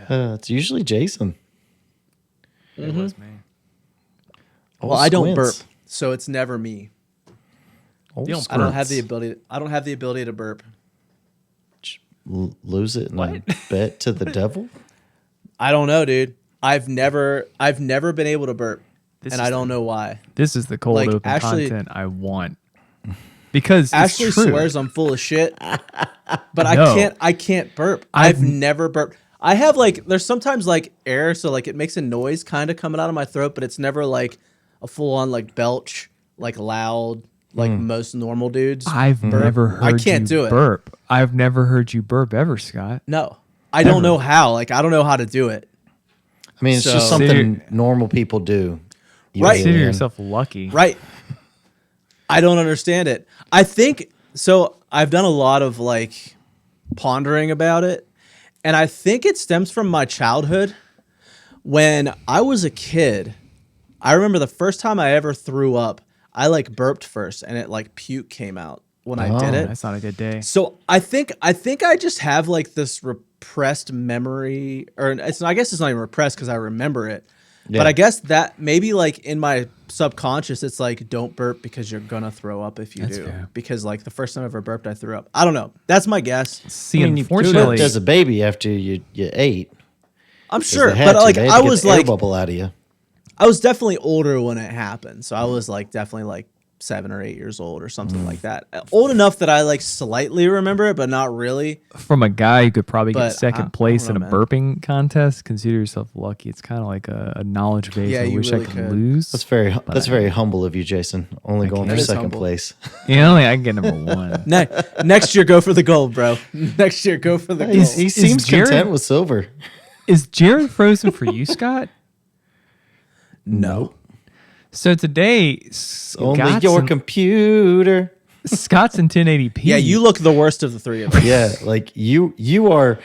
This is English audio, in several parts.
It's usually Jason. It was me. Oh, Well, I don't burp, Squints. so it's never me. Oh, You don't I don't have Squints. the ability. I don't have the ability to burp. Lose it in a bet to the devil. I don't know, dude. I've never been able to burp, This and is I don't know why. This is the cold Like, open Ashley- content I want. Because Ashley it's true. swears I'm full of shit, but No. I can't burp. I've never burped. I have like there's sometimes like air, so like it makes a noise kind of coming out of my throat, but it's never like a full on like belch, like loud, like most normal dudes. I've never heard I can't you do it. burp. I've never heard you burp ever, Scott. No, I don't know how. Like I don't know how to do it. I mean, it's just So- something normal people do. You Right. Consider alien. yourself lucky. Right. I don't understand it. I think so. I've done a lot of like pondering about it, and I think it stems from my childhood. When I was a kid, I remember the first time I ever threw up, I like burped first, and it like puke came out when I did it. That's not a good day. So I think I just have like this repressed memory, or I guess it's not even repressed because I remember it. Yeah. But I guess that maybe like in my subconscious, it's like don't burp because you're gonna throw up if you That's do. fair. Because like the first time I ever burped, I threw up. I don't know. That's my guess. See, I mean, you unfortunately, burped as a baby after you ate. I'm 'Cause sure, they had but to. like They had I to get was the air like bubble out of you. I was definitely older when it happened, so I was like definitely like 7 or 8 years old or something like that. Old enough that I like slightly remember it, but not really. from a guy who could probably But get second I place don't in know, a man. burping contest, consider yourself lucky. It's kind of like a knowledge base Yeah, I you wish really I could could. lose. That's very humble of you, Jason. Only going That for is second humble. place. You know, I can get number one. Next year, go for the gold, bro. Next year, go for the gold. He seems Jared- content with silver. Is Jared frozen for you, Scott? No. So today, Only your computer. Scott's in 1080p. Yeah, you look the worst of the three of us. Yeah, like you are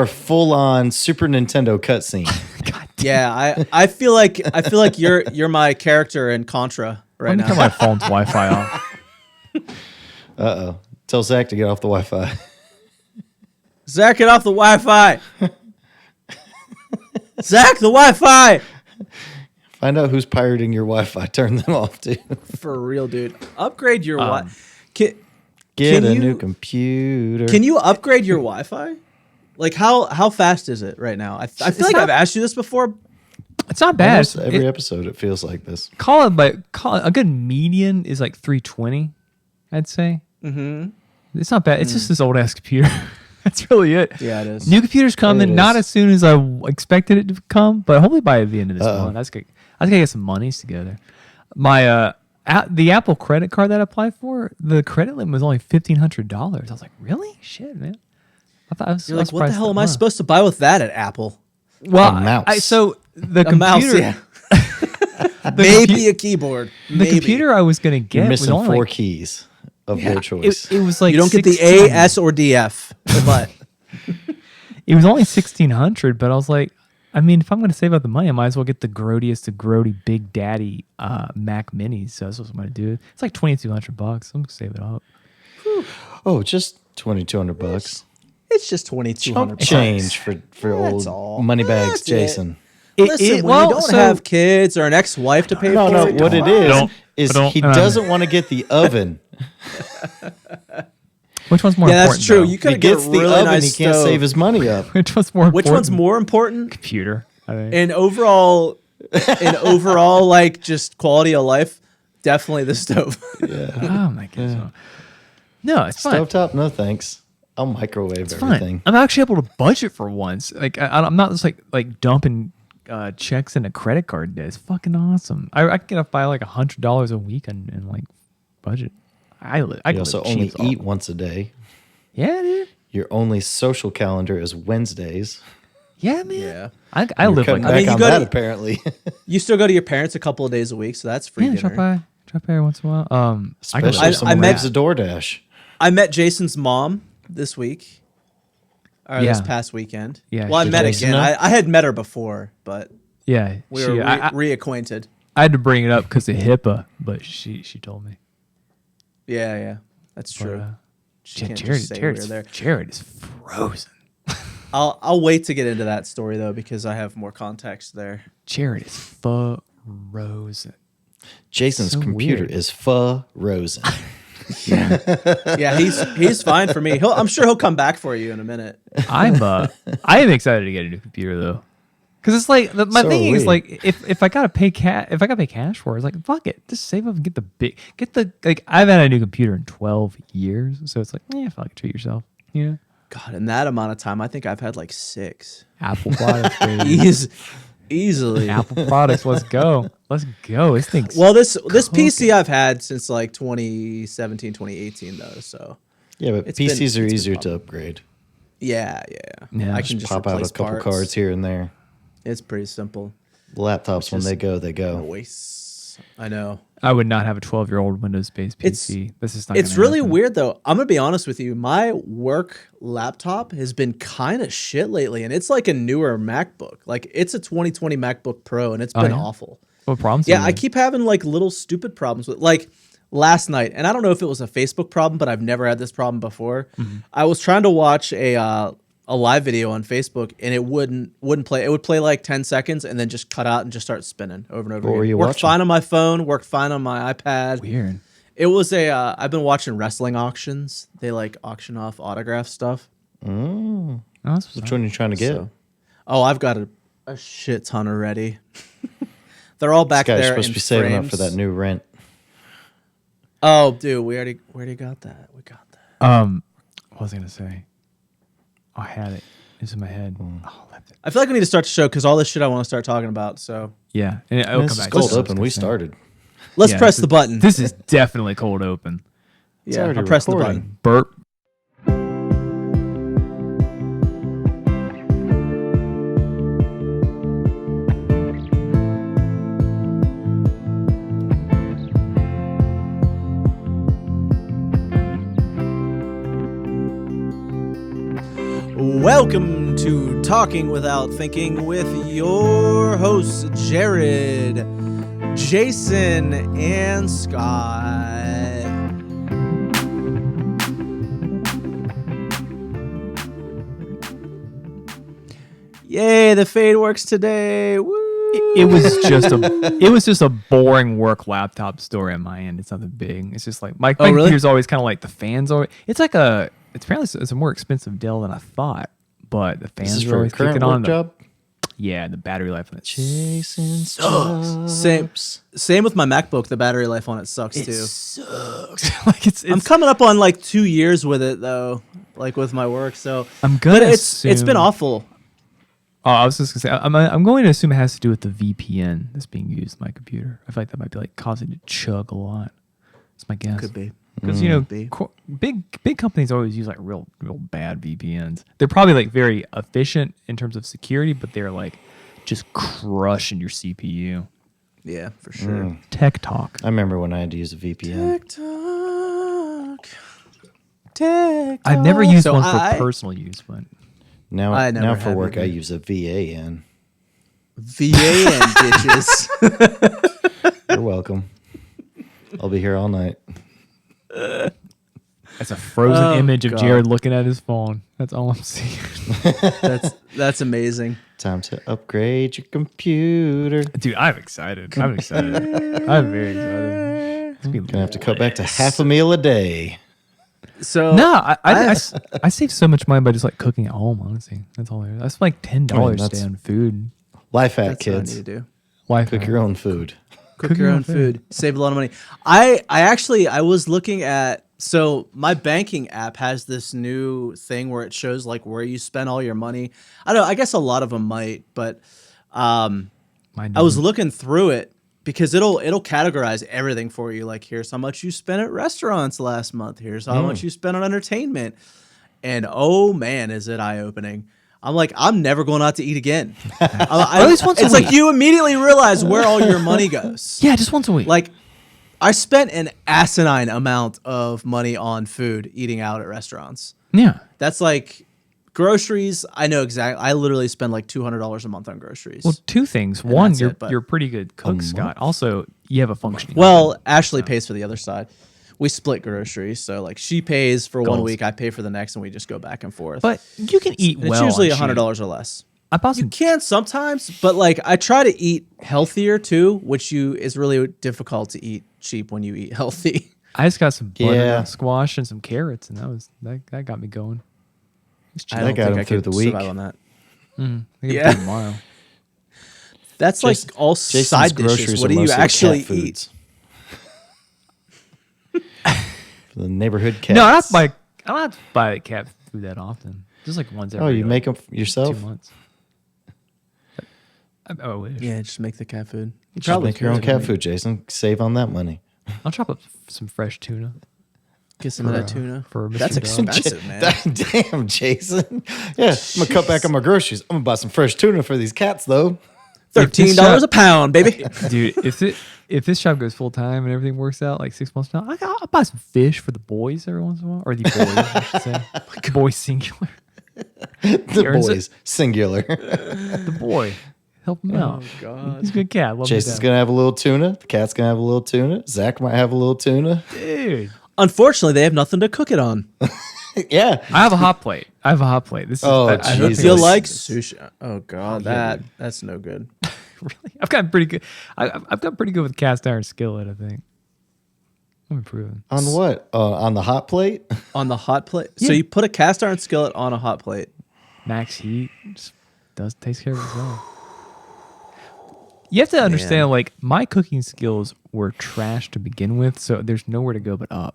full on Super Nintendo cutscene. Yeah, I feel like you're my character in Contra right Let me turn now. my phone's Wi-Fi off. Tell Zach to get off the Wi-Fi. Zach, get off the Wi-Fi. Zach, the Wi-Fi. Find out who's pirating your Wi-Fi. Turn them off too. For real, dude. Upgrade your Wi. Can Get a you- new computer. Can you upgrade your Wi-Fi? Like how fast is it right now? I feel like not- I've asked you this before. It's not bad. Almost every It- episode it feels like this. call it a good median is like 320, I'd say. Mm-hmm. It's not bad. It's just this old ass computer. That's really it. Yeah, it is. New computers coming, It not is. as soon as I expected it to come, but hopefully by the end of this month. I gotta get some monies together. My the Apple credit card that I applied for, the credit limit was only $1,500. I was like, really? Shit, man. I thought I was. You're I was like, what the surprised hell that am I much. supposed to buy with that at Apple? Well, A mouse. so the A computer, mouse, yeah. the Maybe a keyboard. the Maybe. computer I was gonna You're get was missing only four like, keys of your choice. it was like You don't get the 16 A, S, or DF. But It was only 1,600, but I was like, I mean, if I'm going to save up the money, I might as well get the grodiest of grody Big Daddy Mac Minis. So that's what I'm going to do. It's like $2,200. I'm going to save it up. Oh, just $2,200. it's just $2,200. Chump change for That's old all. moneybags, That's it. Jason. Listen, when well, you don't so- have kids or an ex-wife to pay No, for, no. it, What it is he doesn't want to get the oven. Which one's more yeah, important? that's true. though? You He could get gets a the really oven. nice He can't stove. save his money up. Which one's more Which important? one's more important Computer. I think. in overall, like just quality of life? Definitely the stove. Oh, my goodness. No, it's fine. Stovetop, no thanks. I'll microwave It's everything. fine. I'm actually able to budget for once. Like I'm not just like dumping checks in a credit card debt. It's fucking awesome. I can get by like $100 a week and like budget. I You can also live only cheap, so- eat once a day. Yeah, dude. Your only social calendar is Wednesdays. Yeah, man. Yeah. I You're live cutting like back mean, you on go that to- apparently. You still go to your parents a couple of days a week, so that's free yeah, dinner. drop by every once in a while. I can Especially live- if someone met- lives a DoorDash. I met Jason's mom this week, or this Yeah. past weekend. Yeah, Well, I did met Jason again. know? I had met her before, but yeah, we were reacquainted. I had to bring it up because of HIPAA, but she told me. Yeah, that's But, true. She Yeah, can't just say we were there. Jared is frozen. I'll wait to get into that story though because I have more context there. Jared is frozen. Jason's So computer weird. is frozen. Yeah, he's fine for me. I'm sure he'll come back for you in a minute. I am excited to get a new computer though, because it's like my So thing are is we. like if I gotta pay cash for it, it's like fuck it, just save up and get the like I've had a new computer in 12 years, so it's like fuck it, treat yourself, God, in that amount of time, I think I've had like 6. Apple products, baby. Easily. Apple products, let's go. This thing's Well, this PC I've had since like 2017, 2018 though. So Yeah, but It's been- PCs are it's been easier to popular. upgrade. yeah. Yeah, I can just Pop out a replace couple parts. cards here and there. It's pretty simple. Laptops, when is- they go, they go. Voice. I know. I would not have a 12-year-old Windows-based It's- PC. This is not. It's gonna really happen. weird though. I'm gonna be honest with you. My work laptop has been kind of shit lately, and it's like a newer MacBook. Like it's a 2020 MacBook Pro, and it's been yeah? awful. What problems? Yeah, are I there? keep having like little stupid problems with like last night, and I don't know if it was a Facebook problem, but I've never had this problem before. I was trying to watch a live video on Facebook, and it wouldn't play. It would play like 10 seconds and then just cut out and just start spinning over and over. What again. were you Worked watching? fine on my phone. Worked fine on my iPad. Weird. It was I've been watching wrestling auctions. They like auction off autograph stuff. Oh, that's Which one are you trying to get? So- Oh, I've got a shit ton already. They're all back This guy's there. supposed to in be saving up for frames. that new rent. Oh, dude, we already got that. We got that. What was I gonna say? Oh, I had it. It's in my head. Oh, left it. I feel like we need to start the show because all this shit I want to start talking about. So Yeah, and it'll This come is back. cold to what I was open. gonna We say. started. let's Yeah, press this the button. This is definitely cold open. Yeah, already I'm pressing the recording. button. Burp. Welcome to Talking Without Thinking with your hosts, Jared, Jason, and Scott. Yay, the fade works today. Woo! It was just a boring work laptop story on my end. It's nothing big. It's just like my Oh, really? computer's always kind of like the fans are. It's apparently it's a more expensive Dell than I thought, but the Is fans this are for a always current kicking work on. job? Yeah, the battery life on it. Jason's Same with my MacBook. The battery life on it sucks too. Sucks. Like it's I'm coming up on like 2 years with it though, like with my work. So I'm gonna but it's been assume- awful. Oh, I was just gonna say I'm going to assume it has to do with the VPN that's being used in my computer. I feel like that might be like causing it to chug a lot. That's my guess. Could be. Because be. big companies always use like real bad VPNs. They're probably like very efficient in terms of security, but they're like just crushing your CPU. Yeah, for sure. Tech talk. I remember when I had to use a VPN. TikTok. I've never used So one for I- personal use, but Now, I never now for have work, I either. use a VAN. VAN bitches. You're welcome. I'll be here all night. it's a frozen Oh, image of God. Jared looking at his phone. That's all I'm seeing. That's amazing. Time to upgrade your computer. Dude, I'm excited. I'm excited. I'm very excited. It's Gonna have to cut back to half a meal a day. So No, I save so much money by just like cooking at home. Honestly, that's all. I spend like $10 that's- today on food. Life hack, that's what I need kids. to do. Wife Cook your own food. Cook your own food. Save a lot of money. I was looking at, so my banking app has this new thing where it shows like where you spend all your money. I don't know, I guess a lot of them might, but I was looking through it because it'll categorize everything for you. Like here's how much you spent at restaurants last month. Here's how much you spent on entertainment. And oh man, is it eye opening. I'm like, I'm never going out to eat again. at least once a it's week. like you immediately realize where all your money goes. Yeah, just once a week. Like, I spent an asinine amount of money on food eating out at restaurants. yeah. That's like groceries. I know exactly. I literally spend like $200 a month on groceries. Well, two things. One, that's you're it, but- you're a pretty good cook, Scott. Also, you have a functioning. Well, Ashley pays for the other side. We split groceries, so like she pays for one Goals. week, I pay for the next, and we just go back and forth. But you can eat And well. it's usually on cheap. $100 or less. I bought You some. can sometimes, but like I try to eat healthier too, which is really difficult to eat cheap when you eat healthy. I just got some butternut Yeah. squash and some carrots, and that got me going. It's cheap. I don't got think him I through could the week. survive on that. I get Yeah. it tomorrow. That's Jason- like all Jason's side dishes. groceries What are do you mostly actually cat eat? foods. For the neighborhood cats. No, I don't have to buy cat food that often. Just like once every. Oh, you like, make them yourself? 2 months. I wish. Yeah, just make the cat food. You Just make your own cat food, Jason. Save on that money. I'll chop up some fresh tuna. Get some of that For, tuna. for Mr. That's Dog. expensive, man. Damn, Jason. Yeah, I'm gonna cut back on my groceries. I'm gonna buy some fresh tuna for these cats, though. $13 a pound, baby. Dude, if this shop goes full time and everything works out, like 6 months now, I'll buy some fish for the boys every once in a while, or the boys, I should say. Boys singular. The earns it. boys, singular. The boy, help him out. God. He's a good cat. Love Jason's him to gonna have a little tuna. The cat's gonna have a little tuna. Zach might have a little tuna. death. Dude, Unfortunately, they have nothing to cook it on. Yeah. I have a hot plate. This is. Oh, I Jesus. Feel like sushi. Oh God, that's no good. really. I've gotten pretty good. I've gotten pretty good with cast iron skillet. I think I'm improving. On what? On the hot plate? On the hot plate. So Yeah. you put a cast iron skillet on a hot plate. Max heat just takes care of itself. You have to understand, like, my cooking skills were trash to begin with, so there's nowhere to go but up.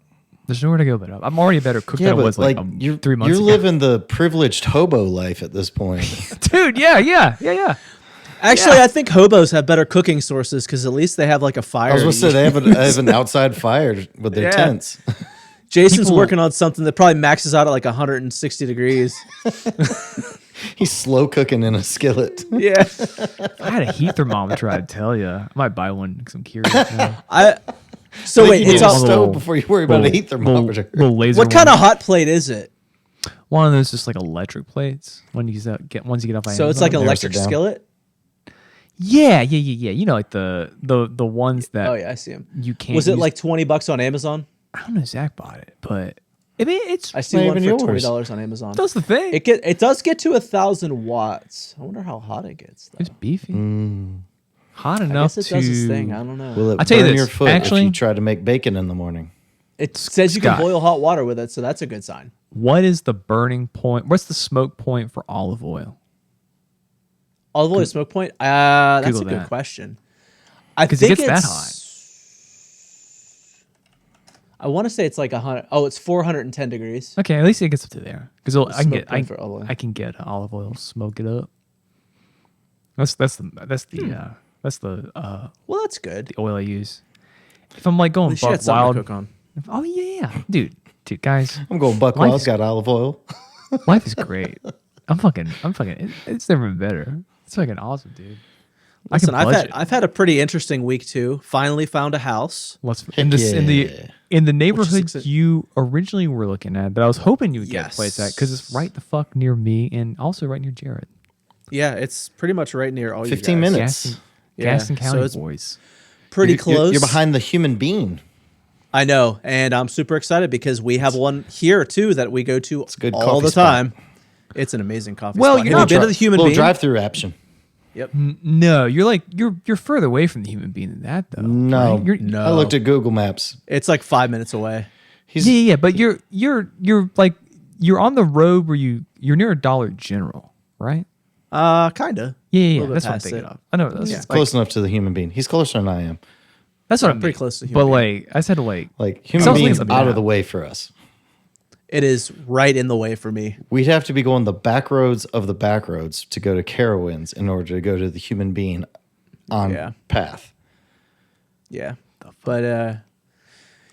I'm already a better cook Yeah, than I but was like like you're 3 months you're ago. living the privileged hobo life at this point. Dude, yeah. Actually, Yeah. I think hobos have better cooking sources because at least they have like a fire. I was gonna to say eat. they have an outside fire with their Yeah. tents. Jason's people- working on something that probably maxes out at like 160 degrees. He's slow cooking in a skillet. Yeah. If I had a heat thermometer, I'd tell you. I might buy one because I'm curious now. So Think wait, you need it's a all, stove before you worry about a heat thermometer. Little laser what kind one. of hot plate is it? One of those just like electric plates. Ones you get off. So it's like an Narrows electric it down. skillet. Yeah. You know, like the ones that Oh yeah, I see them. you can't. Was it use- like $20 on Amazon? I don't know. Zach bought it, but I mean, it's I see not one for even yours. $20 on Amazon. that's the thing. It does get to 1,000 watts. I wonder how hot it gets. Though. It's beefy. Mm. Hot I enough guess it to. does its thing. I don't know. Will it I'll tell you burn this, your foot actually- if you try to make bacon in the morning? It says you can Scott. boil hot water with it, so that's a good sign. What is the burning point? What's the smoke point for olive oil? Olive oil smoke point? That's Google a good that. question. I 'Cause it think gets that it's- I want to say it's like 100. Oh, it's 410 degrees. Okay, at least it gets up to there because I can smoke get point for olive oil. I can get olive oil, smoke it up. That's the Well, that's good. the oil I use. If I'm like going At least you buck had something wild, to cook on. oh yeah, dude, guys, I'm going buck Life- wild. Got olive oil. life is great. I'm fucking. It's never been better. It's fucking awesome, dude. Listen, I can budget. I've had a pretty interesting week too. Finally found a house. In the neighborhood exci- you originally were looking at that I was hoping you would get a Yes. place at because it's right the fuck near me and also right near Jared. Yeah, it's pretty much right near all you 15 guys. minutes. Gaston Yeah, so County it's boys. Pretty You're- close. You're behind the human being. I know, and I'm super excited because we have one here too that we go to a good all coffee the spot. time. It's an amazing coffee Well, spot. you're Have not you been to the human little being? drive-through action. Yep. No, you're further away from the human being than that though. No, right? You're, No. I looked at Google Maps. It's like 5 minutes away. He's Yeah, but you're like you're on the road where you're near a Dollar General, right? Kinda. Yeah. little bit That's what I'm past thinking it. of. I know that's Yeah. like, close enough to the human being. He's closer than I am. that's what I'm pretty close to But human like I said, like Like human Sounds like being's something out to of the have. way for us. It is right in the way for me. We'd have to be going the back roads of the back roads to go to Carowinds in order to go to the human being on Yeah. path. Yeah. But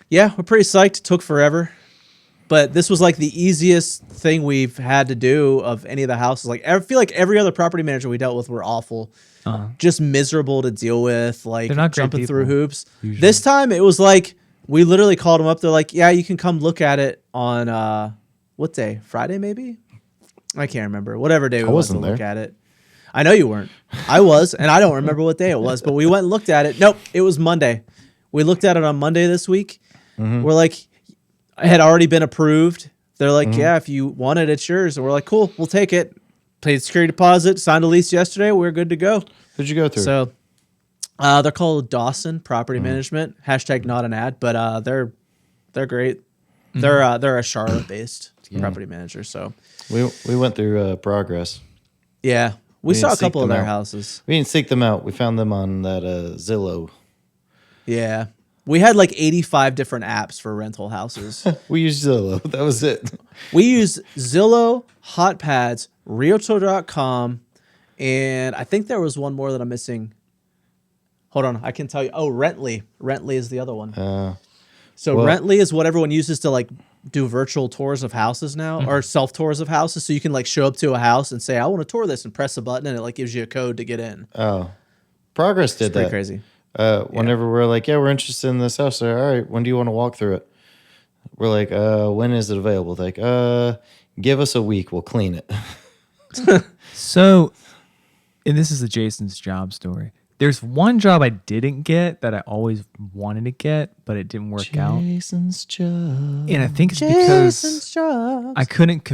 yeah, we're pretty psyched. It took forever. But this was like the easiest thing we've had to do of any of the houses. Like I feel like every other property manager we dealt with were awful. Just miserable to deal with, like They're not great jumping through people, hoops. usually. This time it was like we literally called them up. They're like, "Yeah, you can come look at it on what day? Friday maybe? I can't remember. Whatever day we went to wasn't look there. at it. I know you weren't. I was, and I don't remember what day it was, but we went and looked at it. Nope, it was Monday. We looked at it on Monday this week. We're like, I had already been approved. They're like, yeah, if you want it, it's yours. And we're like, cool, we'll take it. Paid security deposit, signed a lease yesterday. We're good to go. Who'd you go through? So they're called Dawson Property Management. Hashtag not an ad, but they're great. They're a Charlotte based property manager. So we went through Progress. yeah, we saw a didn't seek couple of them their out. houses. We didn't seek them out. We found them on that Zillow. Yeah, we had like 85 different apps for rental houses. We used Zillow. That was it. We use Zillow, HotPads, Realtor.com, and I think there was one more that I'm missing. Hold on, I can tell you. Oh, Rently. Rently is the other one. So well- Rently is what everyone uses to like do virtual tours of houses now, or self tours of houses. So you can like show up to a house and say, "I want to tour this," and press a button, and it like gives you a code to get in. Oh, Progress did Pretty that. crazy. Whenever we're like, yeah, we're interested in this house. They're, all right, when do you want to walk through it? We're like, when is it available? They're like, give us a week. We'll clean it. So, and this is a Jason's job story. There's one job I didn't get that I always wanted to get, but it didn't work out. Jason's job. And I think it's because I couldn't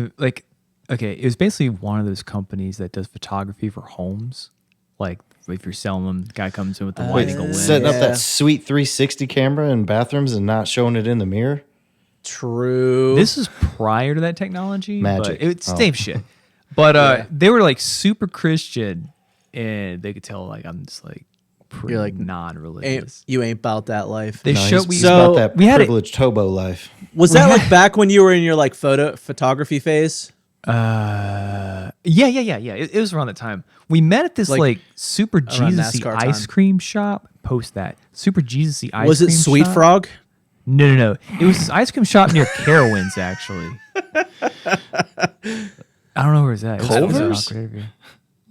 okay, it was basically one of those companies that does photography for homes. Like if you're selling them, the guy comes in with the wide angle lens. Setting up Yeah. that sweet 360 camera in bathrooms and not showing it in the mirror. True. This is prior to that technology. Magic. But it's Oh. same shit. But they were like super Christian, and they could tell like I'm just like pretty You're like, non-religious. you ain't about that life. They No, showed he's, we he's So- about that we had it- privileged hobo life. Was that like back when you were in your like photography phase? Yeah. It was around that time. We met at this like super around Jesus-y NASCAR ice time. cream shop. Post that super Jesus-y ice Was cream it Sweet shop. Frog? No. It was this ice cream shop near Carowinds, actually. I don't know where it's at. It was an Culver's? awkward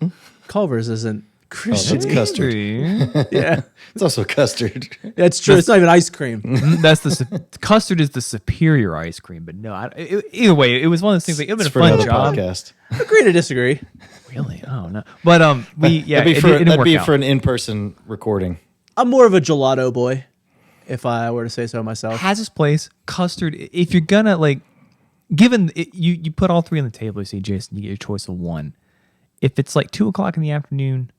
area. Culver's isn't Christian. That's custard. Yeah, It's also custard. that's true. It's not even ice cream. That's custard is the superior ice cream, but no. Either way, it was one of those things. Like, it would It's have for been a fun another job. podcast. Agree to disagree. Really? Oh no. But it didn't That'd work be out. for an in-person recording. I'm more of a gelato boy, if I were to say so myself. Has its place. Custard. If you're gonna like, given you put all three on the table, you say, Jason, you get your choice of one. If it's like 2:00 in the afternoon,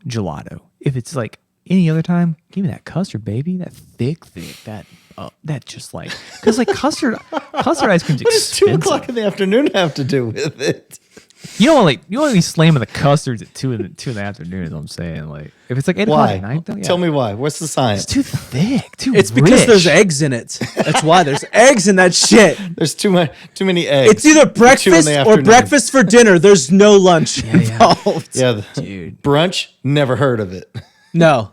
gelato. If it's like any other time, give me that custard, baby. That thick, that just like because like custard ice cream's What does expensive. 2:00 in the afternoon have to do with it? You don't want to be slamming the custards at 2 in the afternoon. Is what I'm saying. Like if it's like 8:00 Why? at night, though, yeah. Tell me why. What's the science? It's too thick. Too. It's because rich. there's eggs in it. That's why there's eggs in that shit. There's too many eggs. It's either for 2 in the breakfast or afternoon. breakfast for dinner. There's no lunch involved. Yeah, Dude. brunch. Never heard of it. No.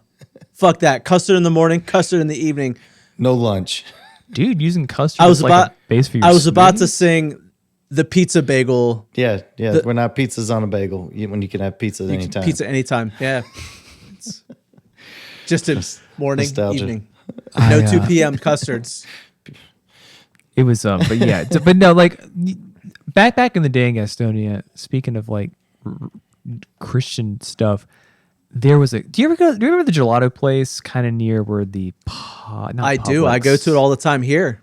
Fuck that. Custard in the morning, custard in the evening. No lunch. Dude, using custard I was as like about a base for your I was about to smoothie? sing the pizza bagel. Yeah. We're not pizzas on a bagel when you can have pizza at any time. Pizza anytime. Yeah. It's just a morning, nostalgia. evening. No 2 p.m. custards. It was but yeah, but no, like back in the day in Gastonia, speaking of like Christian stuff, there was do you remember the gelato place kind of near where the I do. I go to it all the time here.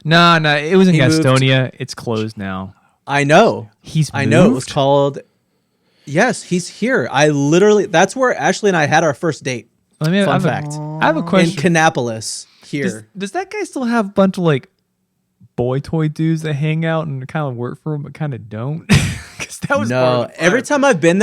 No, it was in He moved. Gastonia. It's closed now. I know. He's I know. It was moved? called. Yes, he's here. I literally. That's where Ashley and I had our first date. I mean, Fun fact. I have a In question. Canapolis. Here. Does that guy still have a bunch of like boy toy dudes that hang out and kind of work for him, but kind of don't? Because that was part No. of the Every vibe. time I've been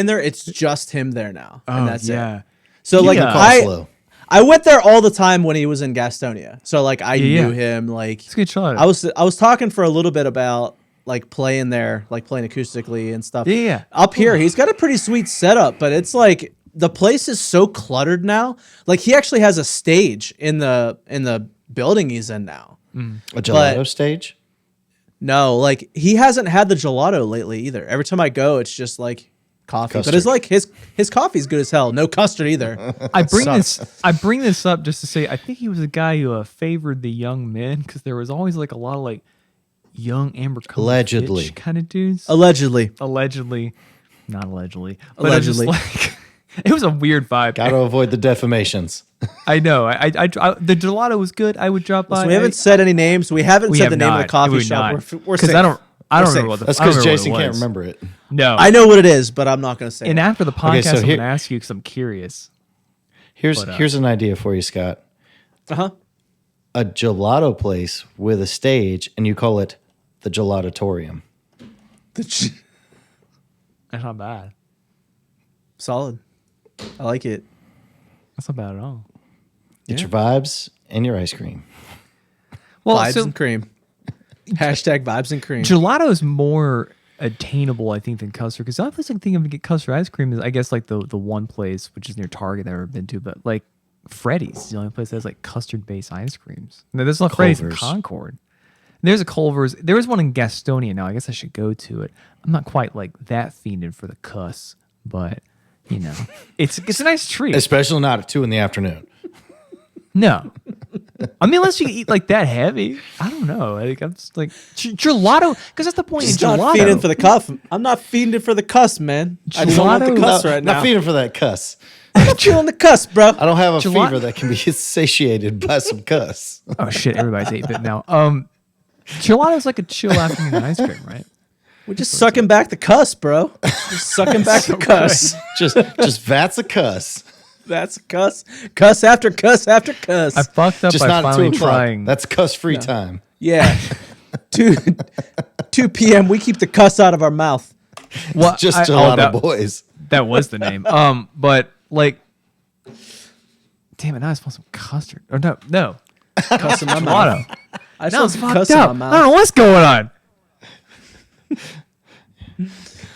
there, it's just him there now, and that's it. So You like can call I slow. I went there all the time when he was in Gastonia. So like I Yeah, knew yeah. him. Like It's a good shot. I was talking for a little bit about like playing there, like playing acoustically and stuff. Yeah. Up here, he's got a pretty sweet setup, but it's like the place is so cluttered now. Like he actually has a stage in the building he's in now. A gelato stage. No, like he hasn't had the gelato lately either. Every time I go, it's just like coffee. But it's Custard. like his coffee's good as hell. No custard either. I bring this up just to say I think he was a guy who favored the young men because there was always like a lot of like young Amber Allegedly. kind of dudes. Allegedly. Allegedly, not allegedly. But I'm just Allegedly. like It was a weird vibe. Got to avoid the defamations. I know. The gelato was good. I would drop by. So we haven't said any names. We haven't said have the name of not. the coffee We're shop. not. We're Because safe. I don't We're remember what safe. the. That's I don't because remember Jason what it can't was. remember it. No. I know what it is, but I'm not going to say And it. after the podcast, so I'm here- going to ask you because I'm curious. Here's an idea for you, Scott. Uh-huh. A gelato place with a stage, and you call it the Gelatotorium. That's not bad. Solid. I like it. That's not bad at all. Get your vibes and your ice cream. Well, Vibes so and cream. Hashtag vibes and cream. gelato is more attainable, I think, than custard. Because the only place I can think of to get custard ice cream is, I guess, like the one place which is near Target that I've ever been to. But like Freddy's is the only place that has like custard-based ice creams. No, there's not Freddy's in Culver's. Concord. There's a Culver's. There is one in Gastonia now. I guess I should go to it. I'm not quite like that fiended for the cuss, but you know, it's a nice treat. Especially not at 2 p.m. No, I mean unless you eat like that heavy. I don't know. Like I'm just like gelato because that's the point. Just in not gelato. feeding for the cuff. I'm not feeding it for the cuss, man. I just don't want the Gelato- cuss No, right not now. feeding for that cuss. I'm not feeling the cuss, bro. I don't have a Gelato- fever that can be satiated by some cuss. Oh shit! Everybody's 8-bit now. Gelato's like a chill afternoon ice cream, right? We're just sucking back the cuss, bro. Just sucking back the cuss. Just vats of cuss. That's a cuss. Cuss after cuss after cuss. I fucked up Just by not at 2 finally o'clock. trying. That's cuss-free time. Yeah. 2 p.m. We keep the cuss out of our mouth. What? Just I- gelato that, boys. that was the name. But like, damn it! Now I smell some custard. Or no, Cuss in my mouth. gelato. I Now smell I'm some fucked cuss in up. my I don't mouth. know what's going on.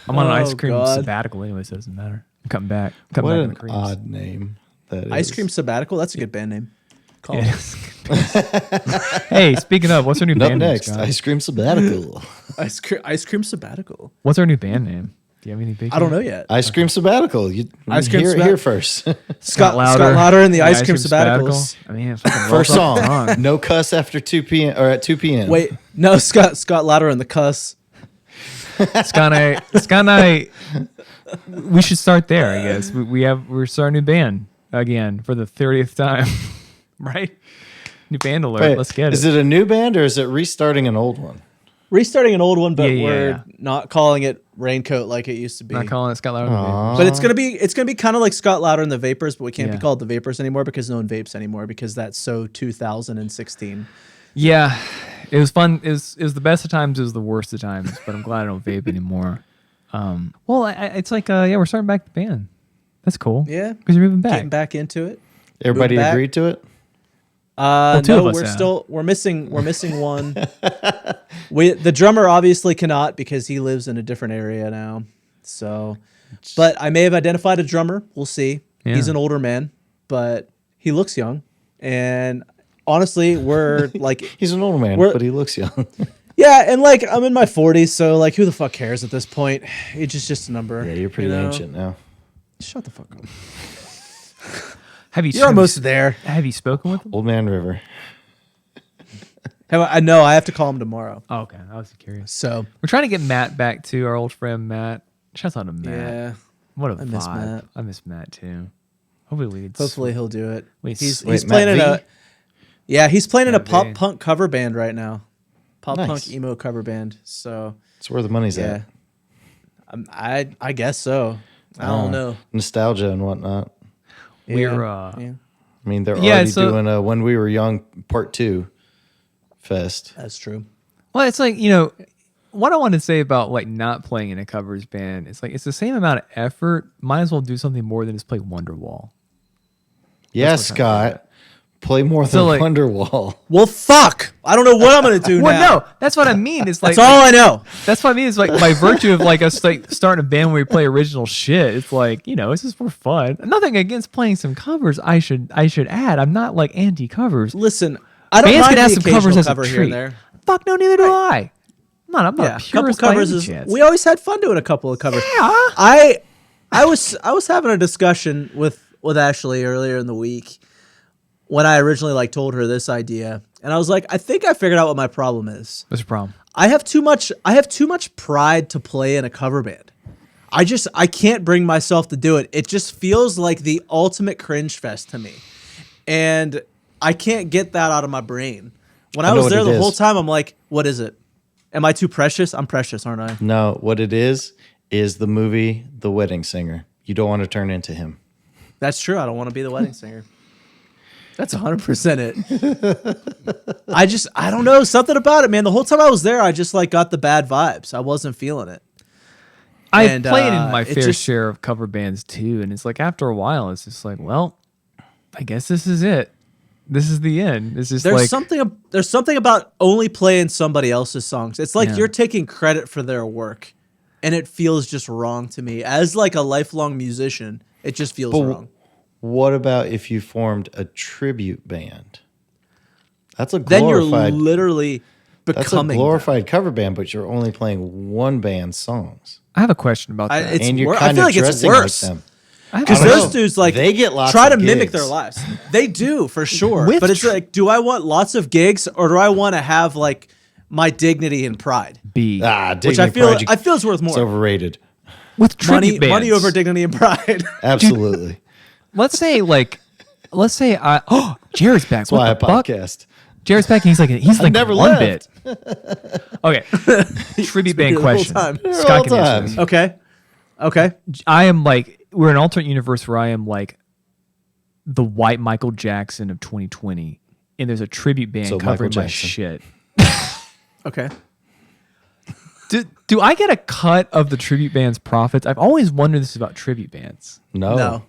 I'm on an ice Oh, cream God. sabbatical anyway, so it doesn't matter. I'm cutting back. Cutting What back on an the creams. odd name that is. Ice cream sabbatical. That's a good band name. Call it. Yes. Hey, speaking of, what's our new Up band next, name? Scott? ice cream sabbatical. Ice cream sabbatical. What's our new band name? Do you have any big? I don't know yet. Ice cream sabbatical. You Ice cream hear it sabbat- here first. Scott Louder and the Yeah, Ice Cream Sabbaticals. Sabbatical. I mean, it's fucking First well song. No cuss after 2 p.m. or at 2 p.m. Wait, no, Scott Louder and the cuss. Scott and I, we should start there. I guess we're starting a new band again for the 30th time, right? New band alert. Wait, Let's get is it. it a new band or is it restarting an old one? Restarting an old one, but Yeah, we're not calling it Raincoat like it used to be. Not calling it Scott Louder. than the Vapors. But it's gonna be kind of like Scott Louder and the Vapors, but we can't be Yeah. called the Vapors anymore because no one vapes anymore because that's so 2016. Yeah, it was fun. It was the best of times. It was the worst of times. But I'm glad I don't vape anymore. Well, it's like yeah, we're starting back the band. That's cool. Yeah, because you're moving back. getting back into it. Everybody back. agreed to it? two No, of us have. we're missing one. The drummer obviously cannot because he lives in a different area now. So, but I may have identified a drummer. We'll see. Yeah. He's an older man, but he looks young. And honestly, we're like, He's an older man, We're- but he looks young. yeah, and like I'm in my 40s, so like who the fuck cares at this point? Age is just a number. Yeah, you're pretty you know? ancient now. Shut the fuck up. Have you? You're almost there. Have you spoken with him? Old Man River. I know I have to call him tomorrow. Oh, okay, I was curious. So We're trying to get Matt back too. Our old friend Matt. Shout out to Matt. yeah, What a I miss vibe. Matt. I miss Matt too. Hopefully we could. hopefully he'll do it. Wait, He's wait, playing in Matt a he's playing in a Matt V. pop punk cover band right now. Pop Nice. punk emo cover band. So It's where the money's yeah, at. I guess so. I don't know. Nostalgia and whatnot. We're Yeah, I mean, they're Yeah, already so- doing a When We Were Young Part 2 fest. that's true. Well, it's like, what I want to say about like not playing in a covers band, it's like it's the same amount of effort. Might as well do something more than just play Wonderwall. Yeah, That's what I'm Scott. Play more than So, like- Wonderwall. Well, fuck. I don't know what I'm gonna do Well, now. no, that's what I mean. It's like That's all I know. that's what I mean. It's like by virtue of like us like starting a band where we play original shit. It's like it's just for fun. Nothing against playing some covers. I should add. I'm not like anti covers. Listen, I don't Bands mind can have the some occasional covers as a cover here treat. and there. Fuck no, neither do I. I'm not Yeah, a a couple purist by covers any is. chance. We always had fun doing a couple of covers. Yeah. I was having a discussion with Ashley earlier in the week when I originally told her this idea, and I was like, I think I figured out what my problem is. What's the problem? I have too much pride to play in a cover band. I can't bring myself to do it. It just feels like the ultimate cringe fest to me. And I can't get that out of my brain. When I know was what there it the whole is. time, I'm like, what is it? Am I too precious? I'm precious, aren't I? No, what it is the movie The Wedding Singer. You don't want to turn into him. That's true. I don't want to be the wedding singer. That's 100% it. I don't know. Something about it, man. The whole time I was there, I just like got the bad vibes. I wasn't feeling it. I And, played in my it fair just- share of cover bands too, and it's like after a while, it's just like, well, I guess this is it. This is the end. It's just There's like there's something about only playing somebody else's songs. It's like Yeah. you're taking credit for their work, and it feels just wrong to me. As like a lifelong musician, it just feels wrong. What about if you formed a tribute band? That's a Then you're glorified. literally That's a becoming. glorified cover band, but you're only playing one band's songs, I have a question about I- that. it's and you're wor- I kind feel of like it's dressing worse. like them. I have Because a I don't those know. dudes like They get lots try of to mimic gigs. their lives. They do for sure. With But it's tr- like, do I want lots of gigs or do I want to have like my dignity and pride? B Which I feel is worth it's more. overrated. with tribute Money, bands. money over dignity and pride. Absolutely. Let's say Jared's back. That's why I What the fuck? podcast. Jared's back. And he's like never one left. bit. Okay, tribute band here the whole question. time. Here the Scott whole can answer time. this. Okay. I am like we're in an alternate universe where I am like the white Michael Jackson of 2020, and there's a tribute band So covering Michael my Jackson. shit. Okay. Do I get a cut of the tribute band's profits? I've always wondered this about tribute bands. No. No.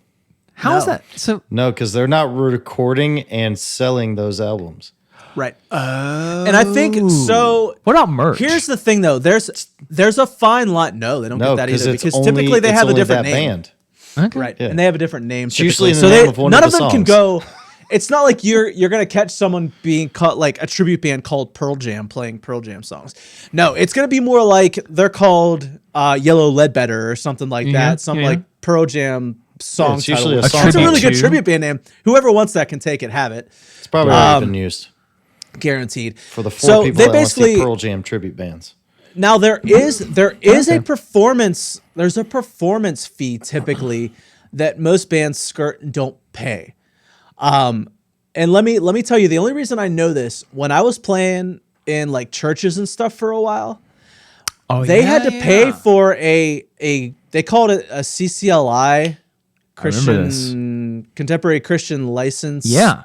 How is No. that? So No, because they're not recording and selling those albums. Right. And I think so. what about merch? Here's the thing, though. There's a fine line. No, they don't No, get that because either. it's Because only, typically they it's have a only different that name. band. Okay. Right. Yeah. And they have a different name. It's usually typically. the name of one none of of the them can songs. go. It's not like you're gonna catch someone being called like a tribute band called Pearl Jam playing Pearl Jam songs. No, it's gonna be more like they're called Yellow Ledbetter or something like Yeah, that. Some yeah. like Pearl Jam song it's usually title. a song It's a really title. good tribute band name. Whoever wants that can take it, have it, It's probably already been used guaranteed. for the four so people they that want to see basically Pearl Jam tribute bands. now there is Okay. a performance. There's a performance fee typically that most bands skirt and don't pay. And let me tell you, the only reason I know this, when I was playing in like churches and stuff for a while, Oh, they yeah, had to yeah. pay for a they called it a CCLI, remember Christian Contemporary Christian License. Yeah.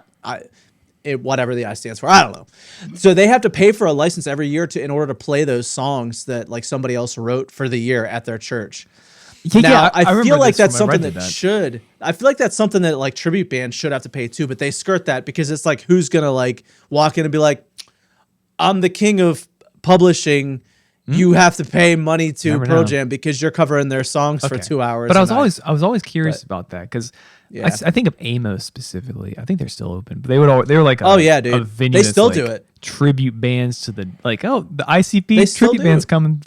Whatever the I stands for, I don't know. So they have to pay for a license every year in order to play those songs that like somebody else wrote for the year at their church. Yeah, Now, I remember feel like this that's from when I something read that I feel like that's something that like tribute bands should have to pay too, but they skirt that because it's like, who's gonna like walk in and be like, I'm the king of publishing. You have to pay money to Never Pearl know. Jam because you're covering their songs for Okay. 2 hours. But I a was night. always curious about that because Yeah. I think of Amos specifically. I think they're still open, but they were like Oh, yeah, dude. a venue They that's, still like, do it. Tribute bands to the the ICP They still tribute do. bands coming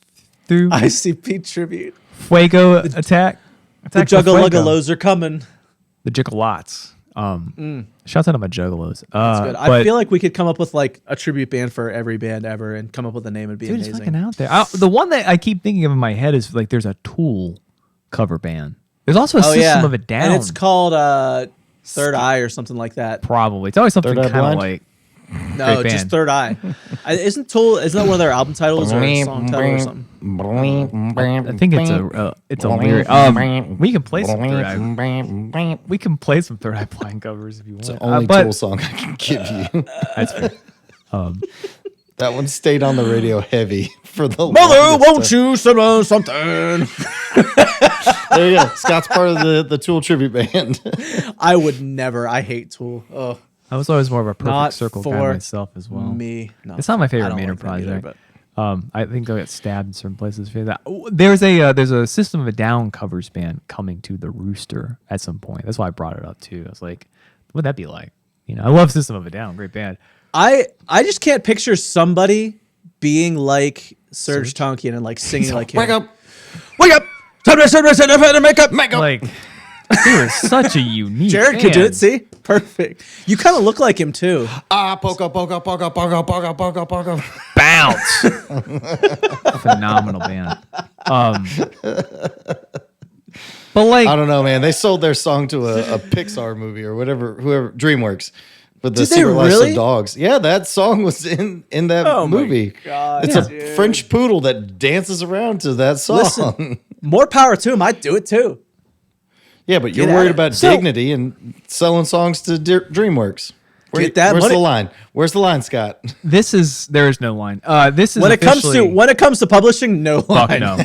through. ICP tribute. Fuego attack. The Attack with Fuego. Juggalo-Luggalos are coming. The Juggalots. Shouts out to my Juggalos. That's good. I but- feel like we could come up with like a tribute band for every band ever and come up with a name. It'd be Dude, it's amazing. fucking out there. The one that I keep thinking of in my head is like there's a Tool cover band. There's also a Oh System yeah, of a Down. and it's called Third Eye or something like that. probably. It's always something Third Eye kind of Blind? like No, Great just band. Third Eye. Isn't that one of their album titles or a song title or something? I think it's a lyric. We can play some Third Eye. We can play some Third Eye Blind covers if you want. It's the only but Tool song I can give you. that's fair. That one stayed on the radio heavy for the Mother, longest won't time. you summon something? There you go. Scott's part of the Tool tribute band. I would never. I hate Tool. Oh, I was always more of a perfect Not circle guy for myself as well. me. No, It's not my I favorite don't Maynard like them either, project. but- I think I got stabbed in certain places for that. There's a System of a Down covers band coming to the Rooster at some point. That's why I brought it up too. I was like, what'd that be like? You know, I love System of a Down, great band. I just can't picture somebody being like Serge Tankian and like singing like him. Wake up. Wake up! Time to set and make up. Like, they were such a unique. Jared could do band. it. See, perfect. You kind of look like him too. Pogo, pogo, pogo, pogo, pogo, pogo, pogo. Bounce. Phenomenal band. But like, I don't know, man. They sold their song to a Pixar movie or whatever, whoever DreamWorks. With the Did they Secret Lives really? of Dogs. Yeah, that song was in that Oh my movie. God, it's dude. a French poodle that dances around to that song. Listen, more power to him. I'd do it too. Yeah, but you're Get at worried it. about So- dignity and selling songs to DreamWorks. Get that Where's money. the line? Where's the line, Scott? there is no line. This is When it comes to publishing, no fuck line. no.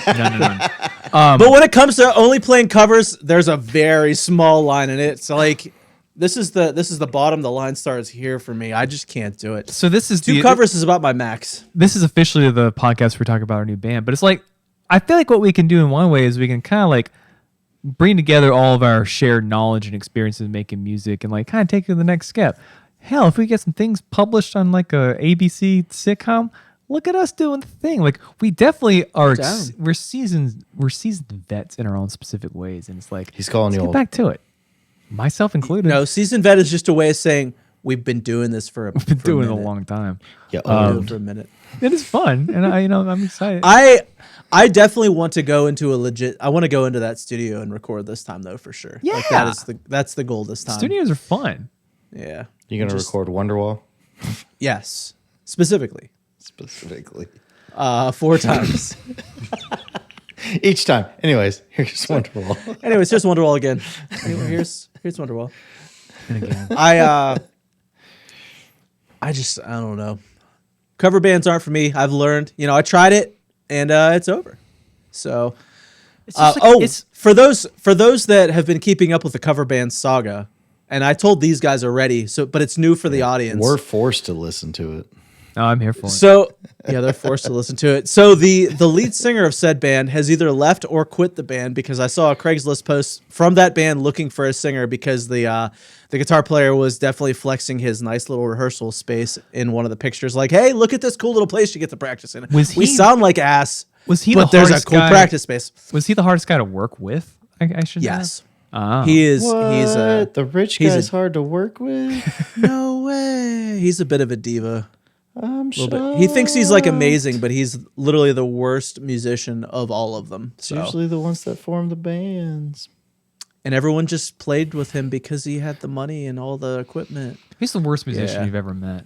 But when it comes to only playing covers, there's a very small line in it. It's like this is the bottom. The line starts here for me. I just can't do it. So this is Two covers is about my max. This is officially the podcast where we talk about our new band. But it's like, I feel like what we can do in one way is we can kind of like bring together all of our shared knowledge and experiences making music and like kind of take it to the next step. Hell, if we get some things published on like a ABC sitcom, look at us doing the thing. Like we definitely are. Down. We're seasoned vets in our own specific ways, and it's like He's calling let's you get old. back to it, myself included. No, seasoned vet is just a way of saying we've been doing this for a I've been for doing it a minute. long time. Yeah, For a minute. It is fun, and I'm excited. I definitely want to go into a legit. I want to go into that studio and record this time though for sure. Like Yeah. that's the goal this time. Studios are fun. Yeah. you gonna Just- record Wonderwall Yes. Specifically. specifically 4 times. each time. Anyways, here's Wonderwall. Anyways, here's Wonderwall again. Anyway, here's Wonderwall. And again, I don't know. Cover bands aren't for me. I've learned. I tried it and it's over. So it's just like, it's for those that have been keeping up with the cover band saga, and I told these guys already, but it's new for the audience. We're forced to listen to it. no, I'm here for it. So yeah, they're forced to listen to it. So the lead singer of said band has either left or quit the band because I saw a Craigslist post from that band looking for a singer because the guitar player was definitely flexing his nice little rehearsal space in one of the pictures. Like, hey, look at this cool little place you get to practice in. Was we he- sound like ass. Was he But the there's a hardest cool guy- practice space. Was he the hardest guy to work with? I should Yes, know. Oh. he is. What? He's the rich he's a- guy's hard to work with. no way. He's a bit of a diva. I'm A little sure. bit. He thinks he's like amazing, but he's literally the worst musician of all of them. It's So. usually the ones that form the bands. And everyone just played with him because he had the money and all the equipment. He's the worst musician Yeah. you've ever met.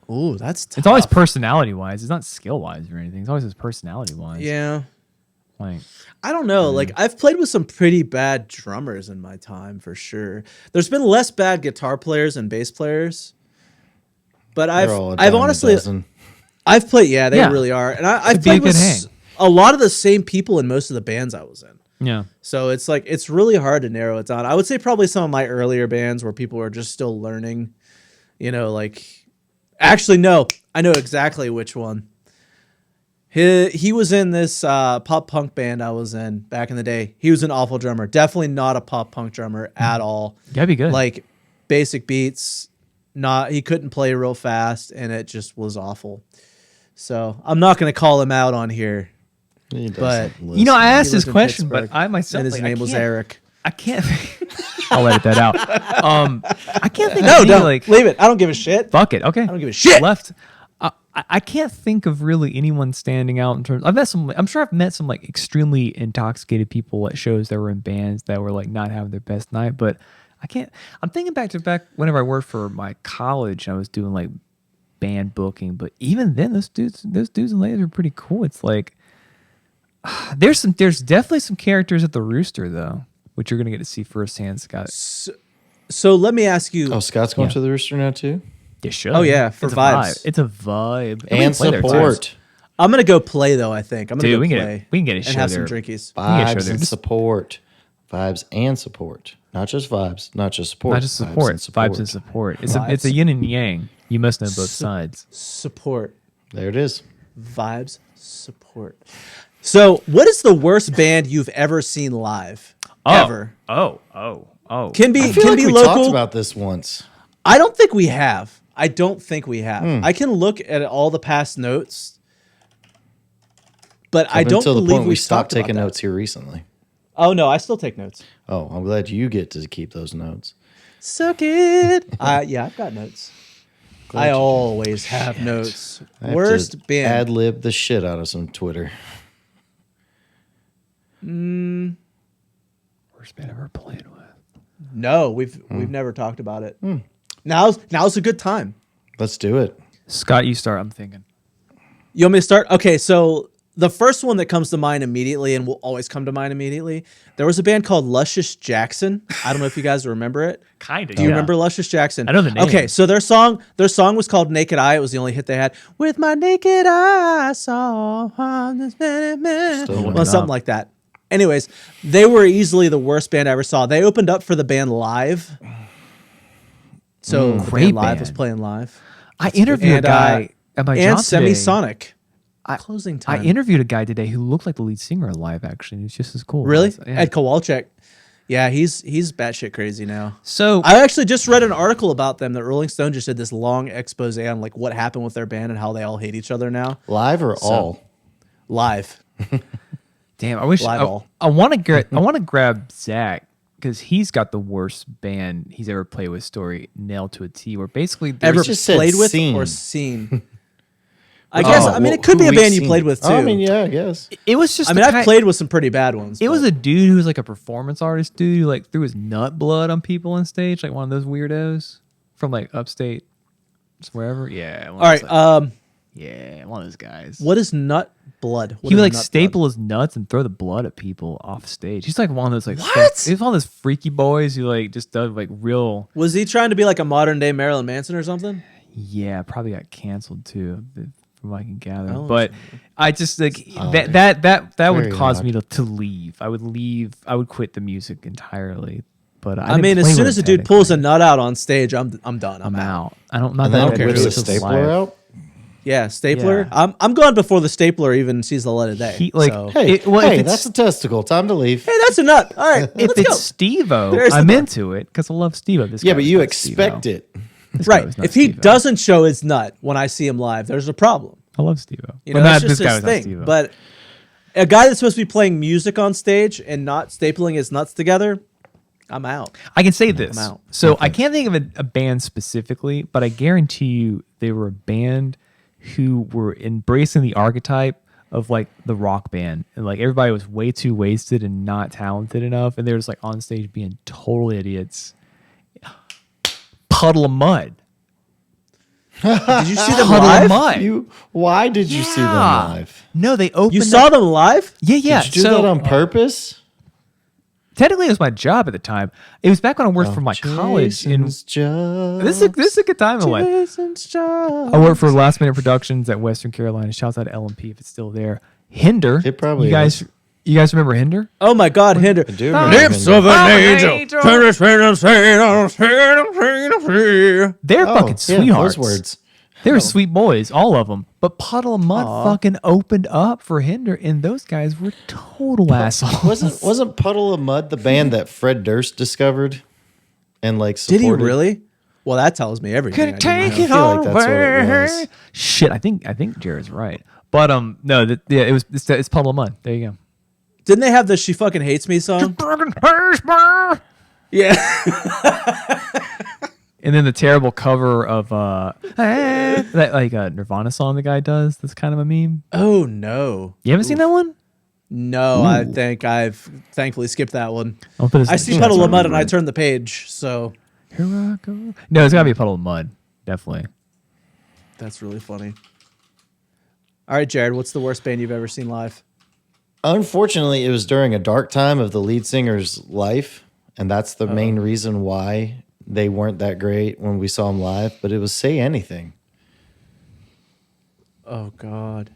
Ooh, that's tough. It's always personality wise. It's not skill wise or anything. It's always his personality wise. Yeah. Like I don't know. Like I've played with some pretty bad drummers in my time for sure. There's been less bad guitar players and bass players. But They're all a I've dime a honestly dozen. I've played they Yeah. really are. And I've Could be a played with good hang. a lot of the same people in most of the bands I was in. yeah. So it's like it's really hard to narrow it down. I would say probably some of my earlier bands where people were just still learning, actually no, I know exactly which one. He was in this pop punk band I was in back in the day. He was an awful drummer. Definitely not a pop punk drummer at all. Gotta be good. Like basic beats, he couldn't play real fast and it just was awful. So I'm not gonna call him out on here. He doesn't but- listen. you know, I asked He this lived in question, but Pittsburgh, I myself and his like, name was can't- Eric. I can't. I'll edit that out. I can't think. No, of any, don't like leave it. I don't give a shit. fuck it. Okay, I don't give a shit. Left. I can't think of really anyone standing out in terms. I've met some. I'm sure I've met some like extremely intoxicated people at shows that were in bands that were like not having their best night. But I can't. I'm thinking back whenever I worked for my college. I was doing like band booking, but even then, those dudes and ladies are pretty cool. It's like there's definitely some characters at the Rooster though, which you're gonna get to see firsthand, Scott. So let me ask you. Oh, Scott's going Yeah. to the Rooster now too, You should. Oh, yeah, for it's a vibes. vibe. It's a vibe. we and play there, too. support. I'm gonna go play though. I think I'm gonna Dude, go we can play. we can get a and show have there. some drinkies. can get a show Vibes there. and Just- support. Vibes and support. Not just vibes. Not just support. Not just support. Vibes and support. It's a yin and yang. You must know both sides. Support There it is. vibes. Support. So, what is the worst band you've ever seen live? Ever Oh. can be I feel can like be we local. talked about this once. I don't think we have. I don't think we have. Hmm. I can look at all the past notes, but I Up don't until the believe point we we stopped talked about taking that. notes here recently. Oh no, I still take notes. Oh, I'm glad you get to keep those notes. Suck it. Yeah, I've got notes. I you do. always have notes. I have Worst to band. ad lib the shit out of some Twitter. worst band I've ever played with. No, we've never talked about it. Now's a good time. Let's do it. Scott, you start. I'm thinking. You want me to start? Okay, so the first one that comes to mind immediately and will always come to mind immediately, there was a band called Luscious Jackson. I don't know if you guys remember it. Kind of. Do you remember Luscious Jackson? I know the name. Okay, so their song was called Naked Eye. It was the only hit they had. With my naked eye, I saw this man. Still Well, something like that. Anyways, they were easily the worst band I ever saw. They opened up for the band Live. So the Great band Live was band. playing live. I interviewed a And, guy at my And job today. Semisonic. Closing I time. interviewed a guy today who looked like the lead singer of Live. Actually, he's just as cool. Really? Yeah. Ed Kowalczyk. Yeah, he's batshit crazy now. So I actually just read an article about them that Rolling Stone just did this long expose on like what happened with their band and how they all hate each other now. Live or all? Live. damn, I wish Live all. I want to get I want to grab Zach because he's got the worst band he's ever played with story nailed to a T. Where basically Ever just said played with seen. or seen? I guess. I mean, it could be who a we've band you seen. played with too. Oh, I mean, yeah, I guess. it was just I the mean, I've kind- played with some pretty bad ones. It was but- a dude who was like a performance artist dude who like threw his nut blood on people on stage, like one of those weirdos from like upstate, just wherever. Yeah. all right. Yeah, one of those guys. What is nut blood? What He is would like nut staple his nuts and throw the blood at people off stage. He's like one of those like What? He's one of those freaky boys who like just does like real. blood? Was he trying to be like a modern day Marilyn Manson or something? Yeah, probably got canceled too, from what I can gather. Oh, but I just like odd. that would Very cause odd. me to leave. I would leave. I would quit the music entirely. But I mean, as soon as a dude pulls a nut out on stage, I'm done. I'm out. I don't. Not And that then I care whips who the it's stapler live. out. Yeah, stapler. Yeah. I'm gone before the stapler even sees the light of day. He, like, so. Hey, Well, if hey, it's- that's a testicle. Time to leave. Hey, that's a nut. All right, If let's it's go. Steve-O, There's the I'm nut. into it because I love Steve-O. This Yeah, guy but was you not expect Steve-O. it. This guy Right. was not If he Steve-O. doesn't show his nut when I see him live, there's a problem. I love Steve-O. You But know, not that's this just guy his was not thing. Steve-O. But a guy that's supposed to be playing music on stage and not stapling his nuts together, I'm out. I can say this. out. So I can't think of a band specifically, but I guarantee you they were a band who were embracing the archetype of like the rock band, and like everybody was way too wasted and not talented enough, and they were just like on stage being total idiots. Puddle of Mud. Did you see them Puddle live? of Mud. Why did you see them Yeah. live? No, they opened. You saw up- them live? Yeah, yeah. Did you do so that on purpose? technically, it was my job at the time. It was back when I worked for my college. In Jason's job. this is a good time I went. Jason's job. I worked for Last Minute Productions at Western Carolina. Shouts out to LMP if it's still there. Hinder. It probably you guys. is. You guys remember Hinder? Oh my God, Hinder. I do remember Lips Hinder. of an angel. angel. They're Oh, fucking yeah, sweethearts. those words. They were sweet boys, all of them. But Puddle of Mud fucking opened up for Hinder, and those guys were total assholes. Wasn't Puddle of Mud the band that Fred Durst discovered and like Did supported? he really? Well, that tells me everything. Can I need to take know. it feel all like that's what it away. was. Shit, I think Jared's right. But no, yeah, it's Puddle of Mud. There you go. Didn't they have the "She Fucking Hates Me" song? Yeah. And then the terrible cover of that like Nirvana song the guy does. That's kind of a meme. Oh no. You haven't seen that one? No, I think I've thankfully skipped that one. I'll put his- I see That's Puddle what of Mud and I remember. turn the page, so Here I go. No, it's gotta be a Puddle of Mud. Definitely. that's really funny. All right, Jared, what's the worst band you've ever seen live? Unfortunately, it was during a dark time of the lead singer's life, and that's the main reason why they weren't that great when we saw them live. But it was Say Anything. Oh God.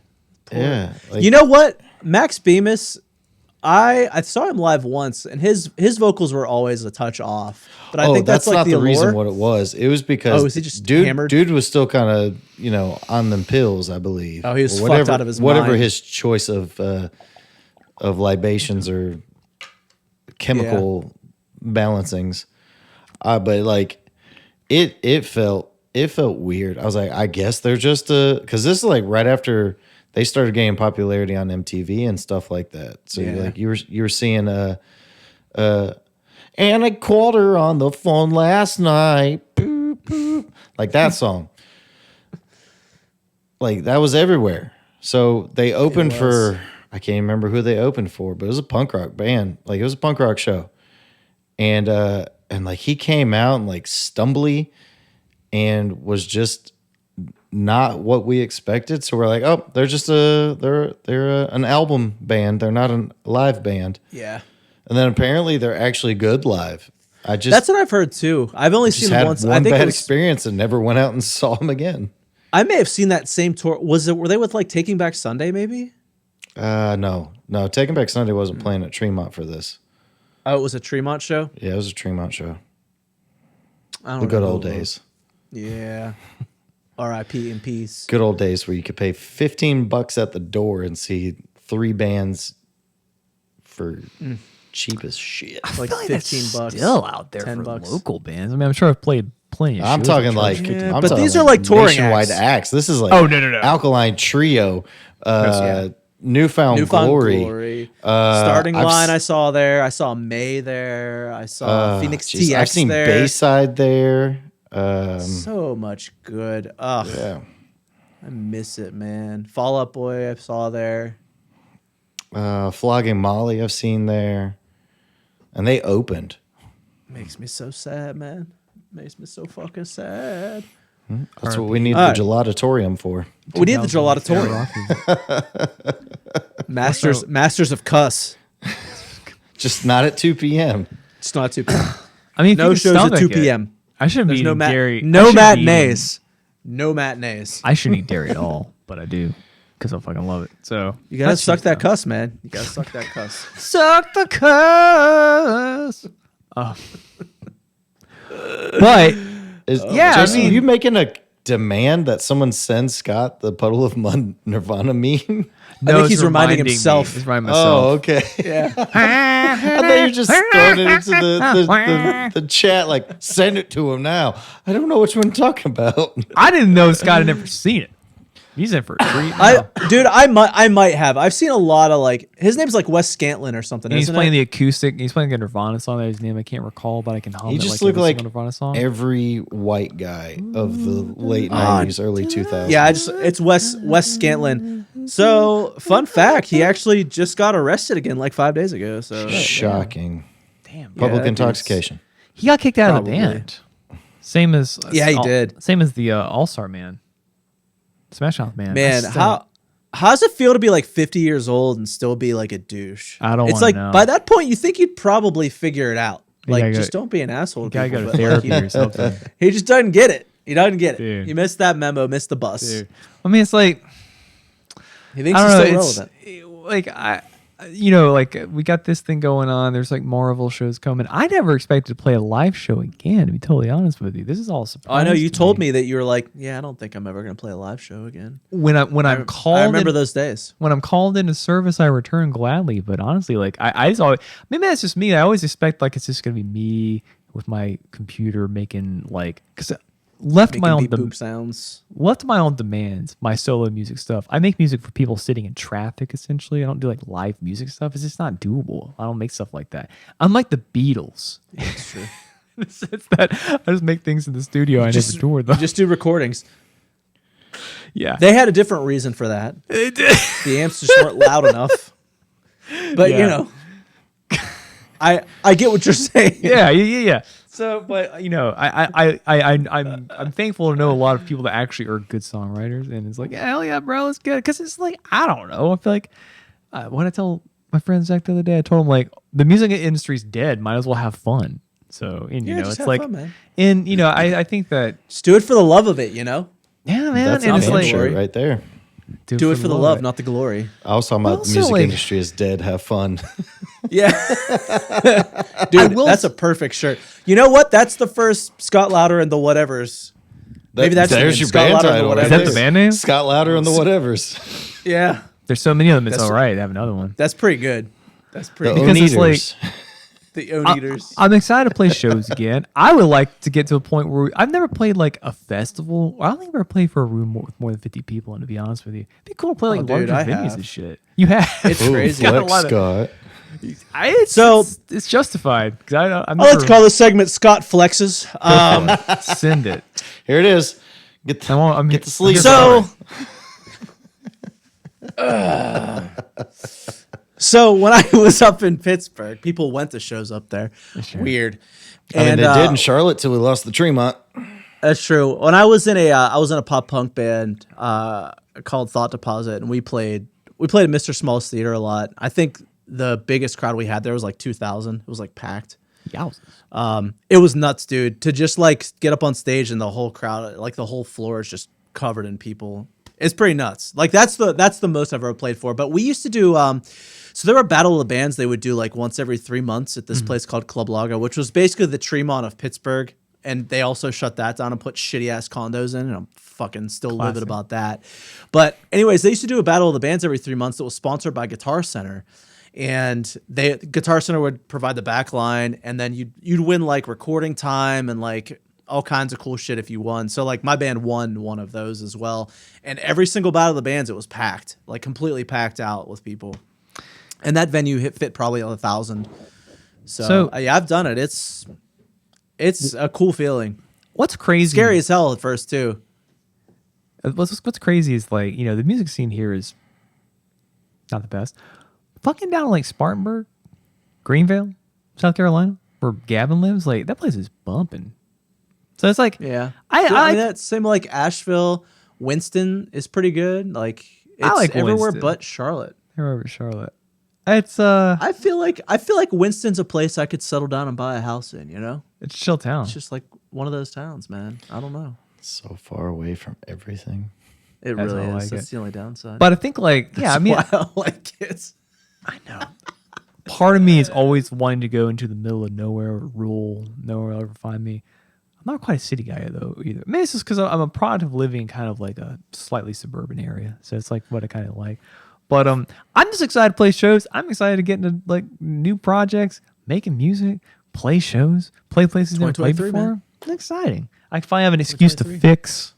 Yeah, like, You know what? Max Bemis, I saw him live once, and his vocals were always a touch off. But I think that's like not the allure. reason what it was. It was because Oh, was he just dude, hammered? dude was still kind of on them pills, I believe. Oh, he was Or fucked out of his whatever mind. his choice of libations or chemical balancings. But like it felt weird. I was like, I guess they're just because this is like right after they started gaining popularity on MTV and stuff like that. So Yeah. like you were seeing and a quarter on the phone last night. Boop, boop. Like that song. Like that was everywhere. So they opened for I can't even remember who they opened for, but it was a punk rock band. Like it was a punk rock show. and like he came out and like stumbly and was just not what we expected. So we're like, oh, they're just an album band. They're not a live band. Yeah. And then apparently they're actually good live. That's what I've heard too. I've only seen them once. One I think bad experience and never went out and saw them again. I may have seen that same tour. Were they with like Taking Back Sunday maybe? No. Taking Back Sunday wasn't playing at Tremont for this. Oh, it was a Tremont show? Yeah, it was a Tremont show. I don't The good know. old days. Yeah. R.I.P. in peace. Good old days where you could pay $15 at the door and see 3 bands for cheap as shit. Like I feel like that's $15. still out there for $10. local bands. I mean, I'm sure I've played plenty of I'm shows talking that like, charge $50. I'm but talking these are like touring nationwide acts. acts. This is like Oh, no. Alkaline Trio, Yeah. Newfound Glory. Starting I've Line s- I saw there. I saw May there. I saw Phoenix Jeez, TX I've seen there. Bayside there. So much good. Ugh. Yeah. I miss it, man. Fall Out Boy I saw there. Flogging Molly I've seen there. And they opened. Makes me so sad, man. Makes me so fucking sad. That's what we need All the right. Gelatatorium for. We need the 2000 Gelatorium. Masters of Cuss. Just not at 2 p.m. It's not 2 I mean, if No you can shows at stomach 2 it, p.m. I shouldn't There's be no eating dairy. I no shouldn't be matinees. No matinees. I shouldn't eat dairy at all, but I do because I fucking love it. So You gotta that's suck just that dumb. cuss, man. You gotta suck that cuss. Suck the cuss. Oh. But yeah, I Jason, mean- you making a demand that someone send Scott the Puddle of Mud Nirvana meme? I think it's he's reminding me. himself. He's reminding Oh, myself. okay. Yeah. I thought you were just throwing it into the chat, like, send it to him now. I don't know which one you're talking about. I didn't know Scott had never seen it. He's in for a treat. now. I might have. I've seen a lot of like his name's like Wes Scantlin or something. And he's isn't playing it? the acoustic. He's playing a Nirvana song. That his name I can't recall, but I can hum He it just like looked every like single Nirvana song. every white guy of the late 90s, early 2000s. Yeah, it's Wes Scantlin. So fun fact, he actually just got arrested again like 5 days ago. So Shocking. Damn. Public that intoxication. He got kicked out of the Probably. band. Same as Yeah, he did. Same as the All Star man, Smash Mouth man. man, I still- how does it feel to be like 50 years old and still be like a douche? I don't It's wanna like know. by that point you think you'd probably figure it out. Like gotta go- just don't be an asshole. You To gotta people, go to but, like, therapy or something. He just doesn't get it. He doesn't get it. Dude. He missed that memo, missed the bus. Dude. I mean, it's like He thinks I he's don't still know. relevant. Like like we got this thing going on. There's like Marvel shows coming. I never expected to play a live show again. To be totally honest with you, this is all a surprise. Oh, I know you to told me that you were like, yeah, I don't think I'm ever gonna play a live show again. when I'm called. I remember in- those days. When I'm called into service, I return gladly. But honestly, like I just always, maybe that's just me. I always expect like it's just gonna be me with my computer making like because left Making my own beep boop sounds. left to my own demands, my solo music stuff. I make music for people sitting in traffic. Essentially, I don't do like live music stuff. It's just not doable. I don't make stuff like that. I'm like the Beatles. That's true. In the sense that I just make things in the studio. I never tour them. Just do recordings. Yeah, They had a different reason for that. they did. The amps just weren't loud enough. But you Yeah. know, I get what you're saying. Yeah. So, but I'm thankful to know a lot of people that actually are good songwriters, and it's like, yeah, hell yeah, bro, it's good. Because it's like I don't know. I feel like what I tell my friend Zach the other day, I told him like the music industry's dead. Might as well have fun. So, and you Yeah, know, just it's have like, fun, man. and you know, I think that Just do it for the love of it, you know? yeah, man, That's and a it's band like shirt right there. Do it for the love, it. not the glory. I was talking about the Also, music like- industry is dead. Have fun. Yeah. Dude, will that's a perfect shirt. You know what? That's the first Scott Lauder and the Whatevers. Maybe that's the there's name, your Scott band Lauder and title. the right Is that there. the band name? Scott Lauder and the Whatevers. Yeah. There's so many of them. It's That's- all right. I have another one. That's pretty good. That's The pretty Because good. it's like- Oneaters. The Own Eaters. I'm excited to play shows again. I would like to get to a point where I've never played like a festival. I don't think I've ever played for a room with more than 50 people. And to be honest with you, it'd be cool to play like Oh, dude, larger I venues have. and shit. You have. It's Ooh, crazy. got a Flex lot of- Scott. It's justified because I'm I like to call this segment Scott Flexes. send it. Here it is. Get the, I'm get the sleeves So, on. So when I was up in Pittsburgh, people went to shows up there. Sure. Weird. I mean, And they did in Charlotte till we lost the Tremont. that's true. When I was in a pop punk band called Thought Deposit, and we played at Mr. Small's Theater a lot. I think the biggest crowd we had there was like 2,000. It was like packed. Yowzers. It was nuts, dude. To just like get up on stage and the whole crowd, like the whole floor is just covered in people. It's pretty nuts. Like that's the most I've ever played for. But we used to do so there were Battle of the Bands they would do like once every 3 months at this place called Club Lago, which was basically the Tremont of Pittsburgh. And they also shut that down and put shitty ass condos in, and I'm fucking still livid about that. But anyways, they used to do a Battle of the Bands every 3 months that was sponsored by Guitar Center. And Guitar Center would provide the back line, and then you'd win like recording time and like all kinds of cool shit if you won. So like my band won one of those as well. And every single Battle of the Bands, it was packed, like completely packed out with people. And that venue fit probably 1,000. So yeah, I've done it. It's a cool feeling. What's crazy? Scary as hell at first too. What's crazy is like, you know, the music scene here is not the best. Fucking down like Spartanburg, Greenville, South Carolina, where Gavin lives, like that place is bumping. So it's like, Yeah. I mean, that's same like Asheville, Winston is pretty good. Like it's like everywhere Winston. but Charlotte. over Charlotte. It's I feel like Winston's a place I could settle down and buy a house in, you know? it's chill town. It's just like one of those towns, man. I don't know. So far away from everything. It That's really how I is. like That's it. the only downside. But I think like yeah, I mean, Why I don't like it. I know. Part of me is always wanting to go into the middle of nowhere, or rural, nowhere will ever find me. I'm not quite a city guy though either. Maybe it's just because I'm a product of living kind of like a slightly suburban area, so it's like what I kind of like. But I'm just excited to play shows. I'm excited to get into like new projects, making music, play shows, play places I've never played 2023, before. man. It's exciting. I finally have an excuse to 2023. fix.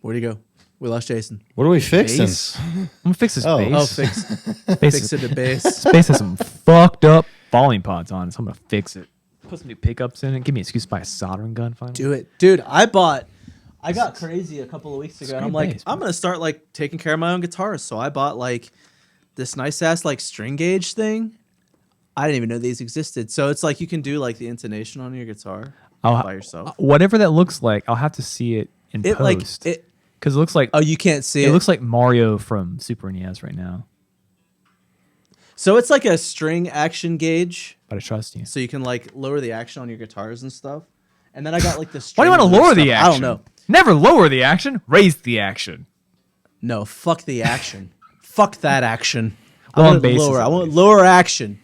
Where'd he go? We lost Jason. What are we fixing? Bass. I'm gonna fix this Oh. bass. Oh, fix Bass fix is- it to base. This bass has some fucked up volume pods on it, so I'm gonna fix it. Put some new pickups in it. Give me an excuse to buy a soldering gun finally. Do it. Dude, I got crazy a couple of weeks ago. And I'm great like, bass, I'm going to start like taking care of my own guitars. So I bought like this nice ass like string gauge thing. I didn't even know these existed. So it's like you can do like the intonation on your guitar by yourself. Whatever that looks like, I'll have to see it in It like post. it. Because it looks like Oh, you can't see it it. looks like Mario from Super NES right now. So it's like a string action gauge. But I trust you. So you can like lower the action on your guitars and stuff. And then I got like this. Why do you want to lower the action? I don't know. Never lower the action. Raise the action. No, fuck the action. Fuck that action. Well, I on want bass lower. is I want always- lower action.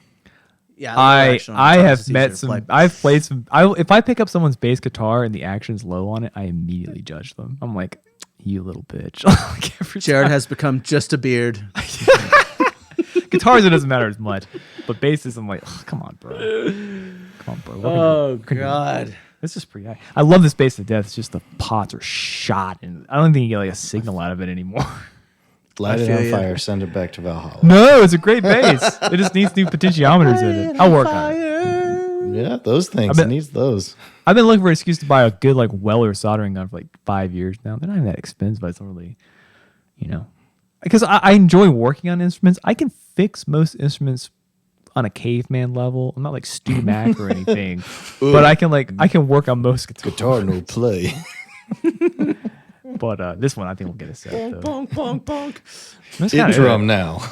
Yeah, lower I action on I guitars have is easier met to some. play. I've played some. If I pick up someone's bass guitar and the action's low on it, I immediately judge them. I'm like, you little bitch. Like, every Jared time. has become just a beard. Guitars, it doesn't matter as much, but basses, I'm like, oh, come on, bro. Come on, bro. What can you- God. This is pretty high. I love this bass to death. It's just the pots are shot, and I don't think you get like a signal out of it anymore. Light it feel on you. fire. Send it back to Valhalla. No, it's a great bass. It just needs new potentiometers in it. I'll work on it. Yeah, those things. bet- It needs those. I've been looking for an excuse to buy a good like Weller soldering gun for like 5 years now. They're not even that expensive, but it's not really, you know, because I enjoy working on instruments. I can fix most instruments on a caveman level. I'm not like Stu Mac or anything, but I can work on most guitars. Guitar no play. But this one I think will get a set though. Bonk, bonk, bonk. That's Hit kinda drum it. now.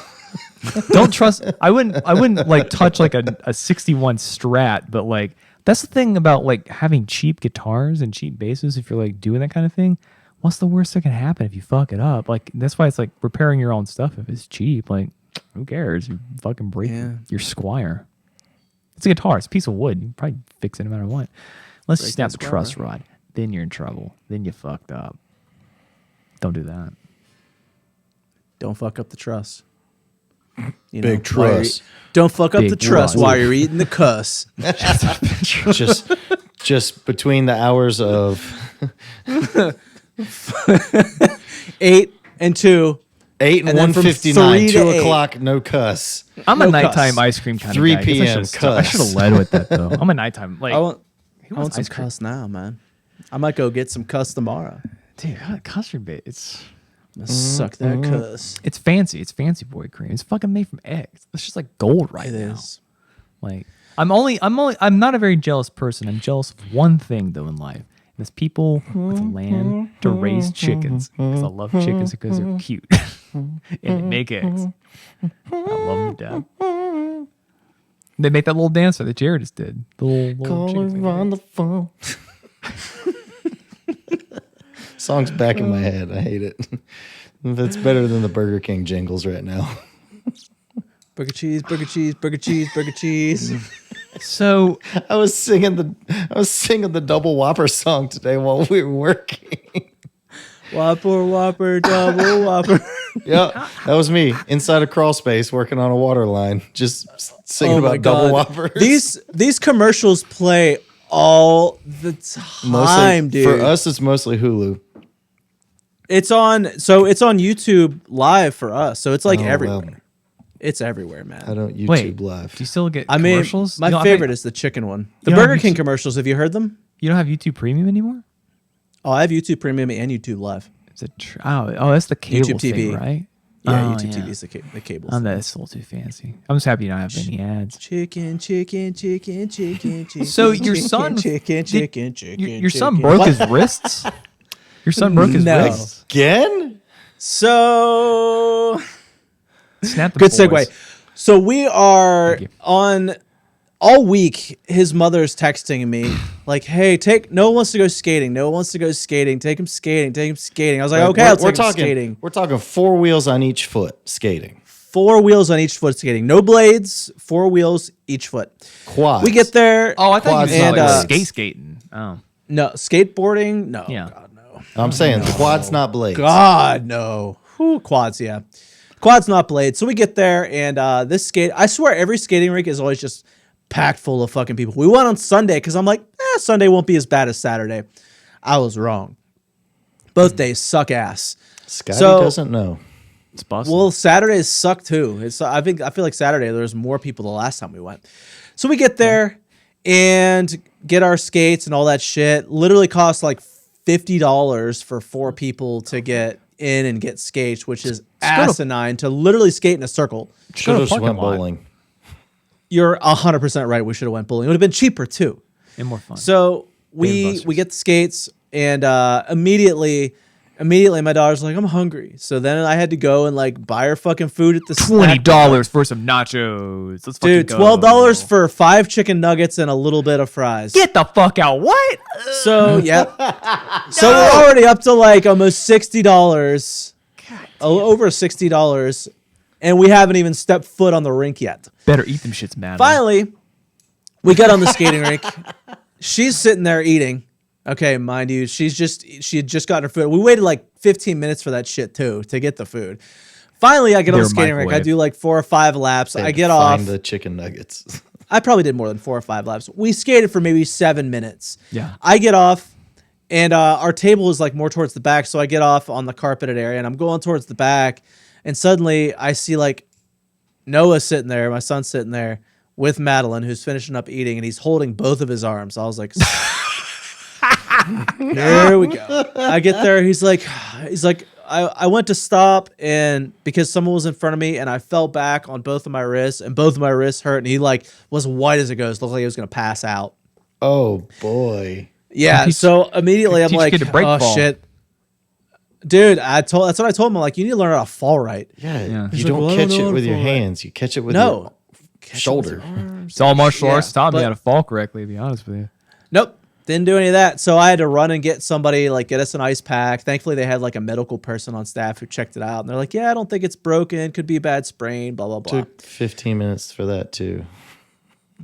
Don't trust. I wouldn't like touch like a 61 Strat, but like that's the thing about like having cheap guitars and cheap basses. If you're like doing that kind of thing, what's the worst that can happen if you fuck it up? Like that's why it's like repairing your own stuff if it's cheap. Like who cares? You fucking break Yeah. your Squire. It's a guitar. It's a piece of wood. You can probably fix it no matter what. Unless you Break snap the the Squire. truss rod, then you're in trouble. Then you fucked up. Don't do that. Don't fuck up the truss. You Big while you're truss. Don't fuck up Big the truss truss. while you're eating the cuss. just between the hours of 8 and 2. 8 and And then from 1:59, 3 to 2 8. o'clock, no cuss. I'm a No nighttime cuss. ice cream kind 3 of guy. I guess p.m. I should have cuss. led with that though. I'm a nighttime like. I want who I wants want some ice cream? cuss now, man. I might go get some cuss tomorrow. Dude, custard bait. It's Suck that cuss. It's fancy. It's fancy boy cream. It's fucking made from eggs. It's just like gold right It now. is. Like I'm not a very jealous person. I'm jealous of one thing though in life. And it's people with land to raise chickens. Because I love chickens because they're cute. And they make eggs. I love them to death. They make that little dancer that Jared just did. The little chickens make on the phone. Song's back in my head. I hate it. That's better than the Burger King jingles right now. Burger cheese, burger cheese, burger cheese, burger cheese. So I was singing the Double Whopper song today while we were working. Whopper, Whopper, double Whopper. Yeah, that was me inside a crawl space working on a water line, just singing Oh my about Double God. Whoppers. These commercials play all the time, dude. For us, it's mostly Hulu. It's on YouTube Live for us, so it's like Oh, everywhere. well. It's everywhere, man. I don't YouTube wait, Live. do you still get I mean, commercials? my You don't- favorite is the chicken one. The You don't Burger have King YouTube- commercials. Have you heard them? You don't have YouTube Premium anymore? Oh, I have YouTube Premium and YouTube Live. Is it oh, that's the cable YouTube TV. thing, right? Yeah, Oh, YouTube yeah. TV is the cable. That's a little too fancy. I'm just happy you don't have any ads. Chicken, chicken, chicken, chicken, chicken. So your chicken, son, chicken, did- chicken, chicken. your son chicken. broke What? his wrists. Your son broke his No. wrists. Again? So Snap the good boys. segue. So we are Thank you. on all week. His mother's texting me like, "Hey, no one wants to go skating. No one wants to go skating. Take him skating. Take him skating." I was like, "Okay, I'll take him skating." We're talking 4 wheels on each foot skating. 4 wheels on each foot skating. No blades. 4 wheels each foot. Quads. We get there. Oh, I thought Quads, you meant not like blades. skating. Oh, No skateboarding. No. Yeah. God, no. I'm saying quads, not blades. God, no. Whew, quads, yeah. Quads, not blades. So we get there, and this skate, I swear every skating rink is always just packed full of fucking people. We went on Sunday because I'm like, Sunday won't be as bad as Saturday. I was wrong. Both days suck ass. Scotty So- doesn't know. it's busted. Well, Saturdays suck too. I feel like Saturday there was more people the last time we went. So we get there and get our skates and all that shit. Literally cost like $50 for 4 people to get in and get skates, which is go to- asinine to literally skate in a circle. Should have just parking went lot. bowling. You're 100% right. We should have went bowling. It would have been cheaper too. and more fun. So we Busters. get the skates, and immediately my daughter's like, "I'm hungry." So then I had to go and like buy her fucking food at the snack bar. $20 for some nachos. Let's Dude, fucking go. $12 for 5 chicken nuggets and a little bit of fries. Get the fuck out! What? So yeah, so we're already up to like almost $60, over $60, and we haven't even stepped foot on the rink yet. Better eat them shits, man. Finally, we get on the skating rink. She's sitting there eating. Okay, mind you, she had just gotten her food. We waited like 15 minutes for that shit too to get the food. Finally, I get on They the were skating rink. I microwave. do like 4 or 5 laps. They I had get to off. find the chicken nuggets. I probably did more than 4 or 5 laps. We skated for maybe 7 minutes. Yeah. I get off, and our table is like more towards the back, so I get off on the carpeted area, and I'm going towards the back, and suddenly I see like Noah sitting there, my son sitting there with Madeline, who's finishing up eating, and he's holding both of his arms. I was like, there we go. I get there, he's like, I went to stop, and because someone was in front of me, and I fell back on both of my wrists, and both of my wrists hurt, and he like was white as a ghost, looked like he was gonna pass out. Oh boy. Yeah, Teach- so immediately I'm teach like, kid to break oh fall." shit, dude. That's what I told him. I'm like, you need to learn how to fall right. Yeah. Yeah. You He's don't like, well, I don't catch know it how to with your fall right. hands. You catch it with No, your shoulder. It's all martial arts Yeah, taught me but- how to fall correctly. To be honest with you. Nope. Didn't do any of that. So I had to run and get somebody, like, get us an ice pack. Thankfully, they had like a medical person on staff who checked it out. And they're like, yeah, I don't think it's broken. Could be a bad sprain, blah, blah, blah. Took 15 minutes for that too.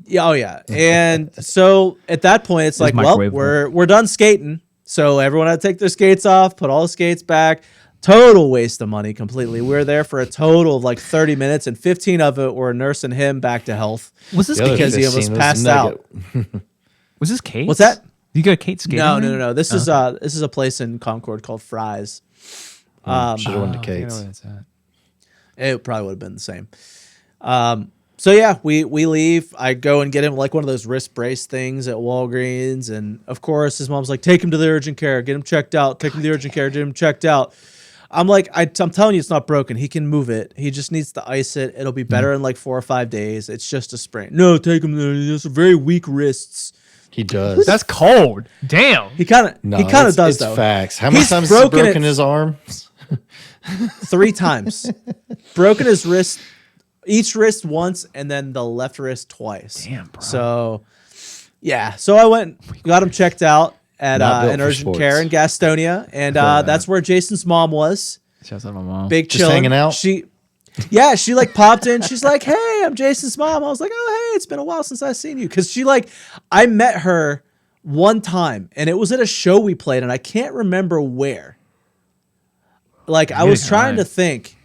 Yeah, oh yeah. And so at that point, it's like, well, microwave we're done skating. So everyone had to take their skates off, put all the skates back. Total waste of money completely. We were there for a total of like 30 minutes, and 15 of it were nursing him back to health. Was this The other Because he 15 almost was passed nugget. was this Kate? What's that? You go to Kate skating? No. This is a place in Concord called Fry's. Should have went to Oh, I know Kate's. where that's at. It probably would have been the same. So yeah, we leave. I go and get him like one of those wrist brace things at Walgreens, and of course his mom's like, take him to the urgent care, get him checked out. Take him to the urgent care, get him checked out. I'm like, I'm telling you, it's not broken. He can move it. He just needs to ice it. It'll be better in like 4 or 5 days. It's just a sprain. No, take him there. He has very weak wrists. He does. That's cold. Damn. He kind of does it's though. facts. How many He's times has he broken it his arms? 3 times. Broken his wrist, each wrist once, and then the left wrist twice. Damn, bro. So, yeah. So I went, got him checked out at Not built an for urgent sports. care in Gastonia, and that's where Jason's mom was. Shouts out to my mom. Big Just chillin'. hanging out? She like popped in. She's like, "Hey, I'm Jason's mom." I was like, "Oh, hey, it's been a while since I've seen you." Because I met her one time, and it was at a show we played, and I can't remember where. Like, I was trying to think.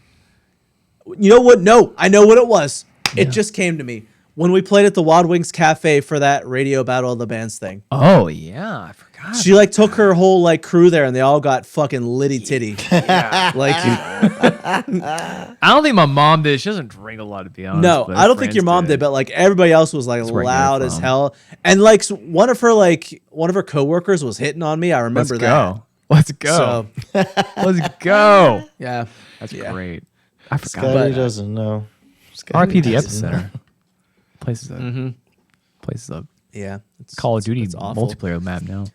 You know what? No, I know what it was. It just came to me when we played at the Wild Wings Cafe for that Radio Battle of the Bands thing. Oh yeah, I forgot. She like took her whole like crew there, and they all got fucking litty titty. Like, I don't think my mom did. She doesn't drink a lot, to be honest. no, but I don't think your friends mom did, but like everybody else was like where I get it loud as from. hell, and like one of her coworkers was hitting on me. I remember Let's that. go. Let's go. So Let's go. yeah, That's Yeah. great. I forgot. Scotty doesn't know. RP the doesn't know. Epicenter. Places up. Places up. yeah. Call of Duty it's awful. multiplayer map now.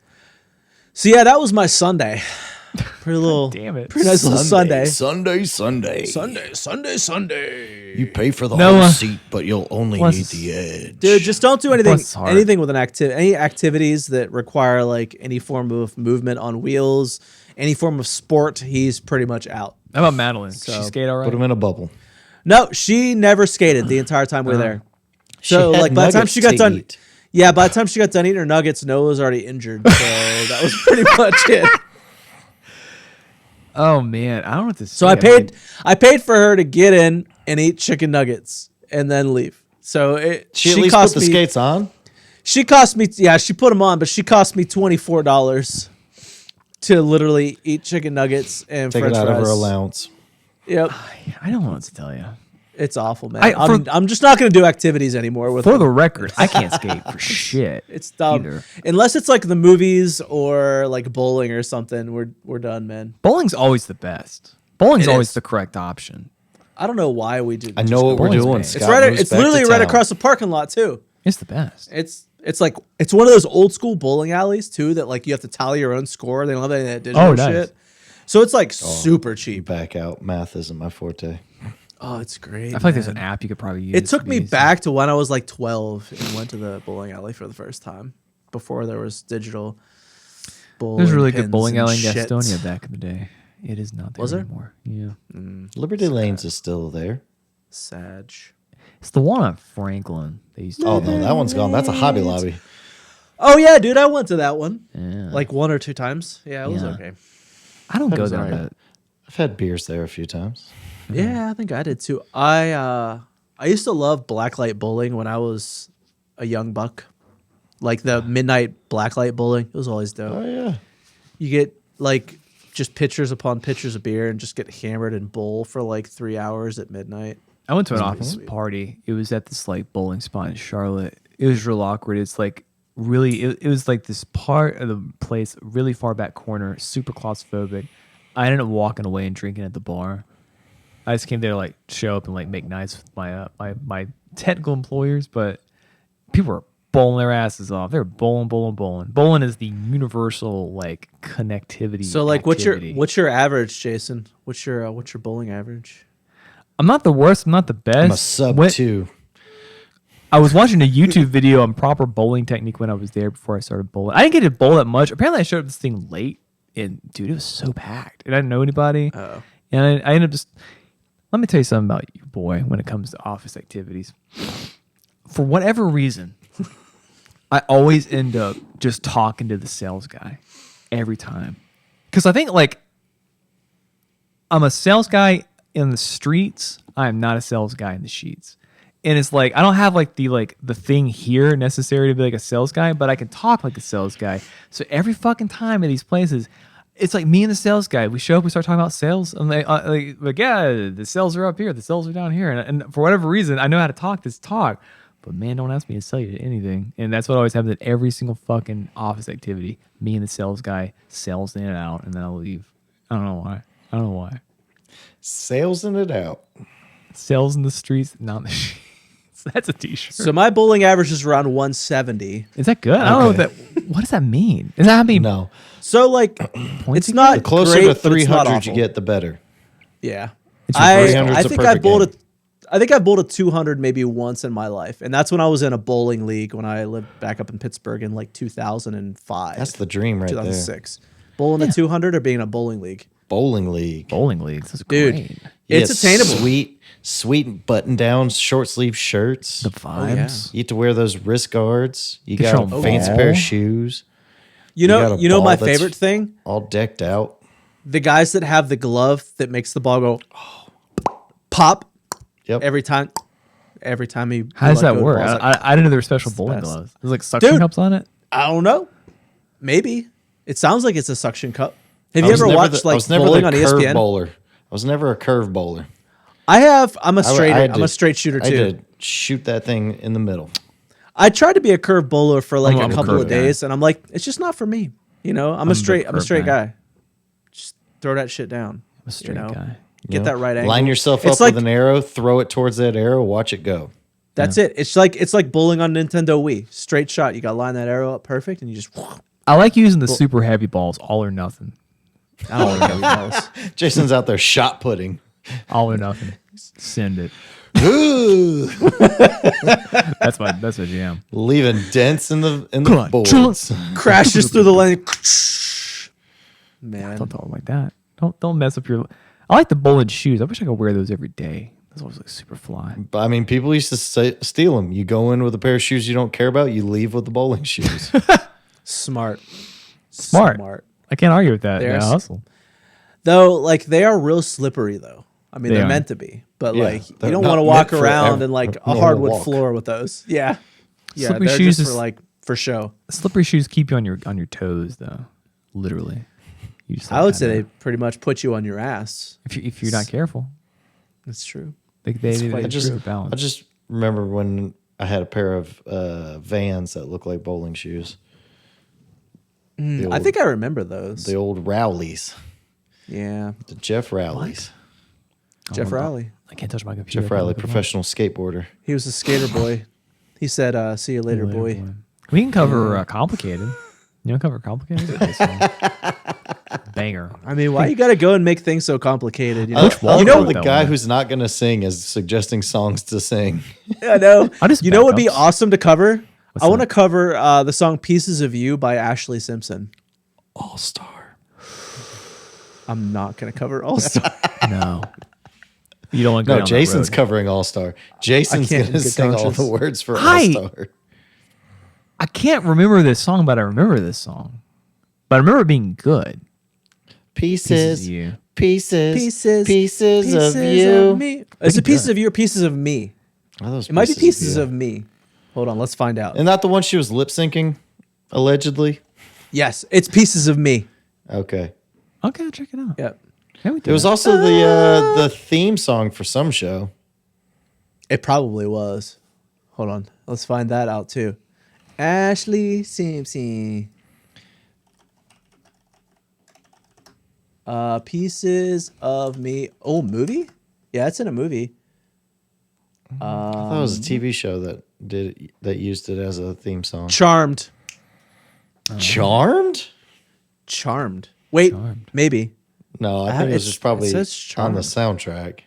So yeah, that was my Sunday. Pretty little, Damn it. pretty nice little Sunday. Sunday. You pay for the Noah. whole seat, but you'll only Plus- need the edge. Dude, just don't do anything. Plus hard. Anything with any activities that require like any form of movement on wheels, any form of sport. He's pretty much out. How about Madeline? So- She skate all right? Put him in a bubble. No, she never skated the entire time we were there. So She had like by the time nuggets she got to done, eat. yeah, by the time she got done eating her nuggets, Noah was already injured. So that was pretty much it. Oh man, I don't know what to say. So I paid for her to get in and eat chicken nuggets and then leave. So She at least put the skates on. She cost me, yeah, she put them on, but she cost me $24 to literally eat chicken nuggets and Take French it out fries. of her allowance. Yep, I don't know what to tell you. it's awful, man. I- for- I'm just not going to do activities anymore with For her. the record, I can't skate for shit. It's dumb. either. Unless it's like the movies or like bowling or something, we're done, man. Bowling's always the best. Bowling's It always is. the correct option. I don't know why we do. I know what we're Bowling's doing. bad. Scott It's right. moves It's back literally to right town. across the parking lot too. It's the best. It's like it's one of those old school bowling alleys too that like you have to tally your own score. They don't have any of that digital Oh, nice. shit. So it's like super cheap. Back out. Math isn't my forte. Oh, it's great. I feel like there's man. an app you could probably use. It took to me be easy. back to when I was like 12 and went to the bowling alley for the first time before there was digital bowling. There's a really good pins bowling and alley in shit. Gastonia back in the day. It is not there Was there? anymore. Yeah. Liberty Lanes is still there. Sag. It's the one on Franklin. They used to Oh no, that one's gone. That's a Hobby Lobby. Oh yeah, dude, I went to that one Yeah. like 1 or 2 times. Yeah, it was Yeah. okay. I don't That go was down alright. that. I've had beers there a few times. Yeah, I think I did too. I used to love blacklight bowling when I was a young buck. Like the midnight blacklight bowling. It was always dope. Oh yeah. You get like just pitchers upon pitchers of beer and just get hammered and bowl for like 3 hours at midnight. I went to an pretty office sweet. party. It was at this like bowling spot in Charlotte. It was real awkward. It's like really, it was like this part of the place, really far back corner, super claustrophobic. I ended up walking away and drinking at the bar. I just came there to like show up and like make nice with my technical employers, but people were bowling their asses off. They were bowling. Bowling is the universal like connectivity. So like activity. what's your average, Jason? What's your bowling average? I'm not the worst. I'm not the best. I'm a sub When- 2. I was watching a YouTube video on proper bowling technique when I was there before I started bowling. I didn't get to bowl that much. Apparently, I showed up this thing late, and dude, it was so packed, and I didn't know anybody. Oh. And I ended up just. Let me tell you something about you, boy. When it comes to office activities, for whatever reason, I always end up just talking to the sales guy every time, because I think like I'm a sales guy in the streets. I am not a sales guy in the sheets. And it's like I don't have like the thing here necessary to be like a sales guy, but I can talk like a sales guy. So every fucking time at these places, it's like me and the sales guy. We show up, we start talking about sales, and like yeah, the sales are up here, the sales are down here, and for whatever reason, I know how to talk this talk. But man, don't ask me to sell you anything. And that's what always happens at every single fucking office activity. Me and the sales guy sells in and out, and then I'll leave. I don't know why. I don't know why. Salesing it out. Sales in the streets, not in the sheets. That's a t-shirt. So my bowling average is around 170. Is that good? I don't know what that. What does that mean? Is that how many No. So like, points it's you not The closer great, to but it's not 300 you awful. get, the better. Yeah. It's your I, first goal. I 300's a think I perfect bowled game. I think I bowled a 200 maybe once in my life, and that's when I was in a bowling league when I lived back up in Pittsburgh in like 2005. That's the dream right there. 2006. Bowling a 200 or being in a bowling league. Bowling league. bowling leagues? That's Dude, great. it's Yes, attainable. Sweet button down, short sleeve shirts. The vibes. You get to wear those wrist guards. You Get got your a fancy ball. pair of shoes. You got a know my ball that's- favorite thing? All decked out. The guys that have the glove that makes the ball go pop Yep. every time he How does let that go of the work? ball. It's I like, didn't know there were special the bowling best. gloves. There's like suction Dude. cups on it. I don't know. Maybe. It sounds like it's a suction cup. Have I you was ever never watched the- I like was never bowling the on curve ESPN? bowler. I was never a curve bowler. I'm a straight I had I'm a to- straight shooter I too. had to shoot that thing in the middle. I tried to be a curve bowler for like I'm a a couple of curve guy. days, and I'm like, it's just not for me. You know, I'm a the straight curve guy. guy. Just throw that shit down. I'm a straight know? guy. Get You know? that right angle. Line yourself It's up with an arrow, throw it towards that arrow, watch it go. That's it. It's like bowling on Nintendo Wii. Straight shot. You got to line that arrow up perfect, and you just. I like using the super heavy balls, all or nothing. I don't know balls. Jason's out there shot putting. All or nothing. Send it. Ooh, That's my jam. leaving dents in the Come on, boards. Crashes through the lane. Man, Don't talk like that. Don't mess up your. I like the bowling shoes. I wish I could wear those every day. Those always look super fly. But, I mean, people used to steal them. You go in with a pair of shoes you don't care about, you leave with the bowling shoes. smart. I can't argue with that. There's- Yeah, hustle. Though, like they are real slippery. Though I mean, They they're are. meant to be. But Yeah, like, you they're don't not want to walk meant for around in like a normal hardwood walk. floor with those. Yeah, yeah. Slippery they're shoes just is- for like for show. Slippery shoes keep you on your toes, though. Literally. You just I would like say that. they pretty much put you on your ass. if you're not careful, That's true. they need quite a true balance. I just remember when I had a pair of Vans that looked like bowling shoes. The I think I remember those. the old Rowleys, Yeah, the Jeff Rowleys. Jeff my God. Rowley. I can't touch my computer. Jeff I can't Rowley, look at them. professional skateboarder. He was a skater boy. He said, "See you later, boy." We can cover complicated. You know, cover complicated. It's a good song. Banger. I mean, why you got to go and make things so complicated? You know, Which wall you though, know the though, guy man? who's not going to sing is suggesting songs to sing. I know. I'll just You know what would be backups. awesome to cover? I want to that? cover the song "Pieces of You" by Ashley Simpson. All Star. I'm not gonna cover All Star. No. You don't want to go No, down that Jason's road. covering All Star. Jason's can't going to in good sing all conscience. the words for Hi. All Star. I can't remember this song, but I remember this song. But I remember it being good. Pieces, of You. pieces of you. me. Is it pieces of you or pieces of me? Are those It might be pieces you? of me. Hold on, let's find out. And not the one she was lip syncing, allegedly. Yes, it's pieces of me. Okay. Okay, I'll check it out. Yep. Yeah, we do It was that. also the theme song for some show. It probably was. Hold on, let's find that out too. Ashley Simpson. Pieces of me. Oh, movie? Yeah, it's in a movie. I thought it was a TV show that used it as a theme song. Charmed. Charmed? Charmed. Wait, Charmed. maybe. No, I think it was It's- just probably it says on the Charmed. soundtrack.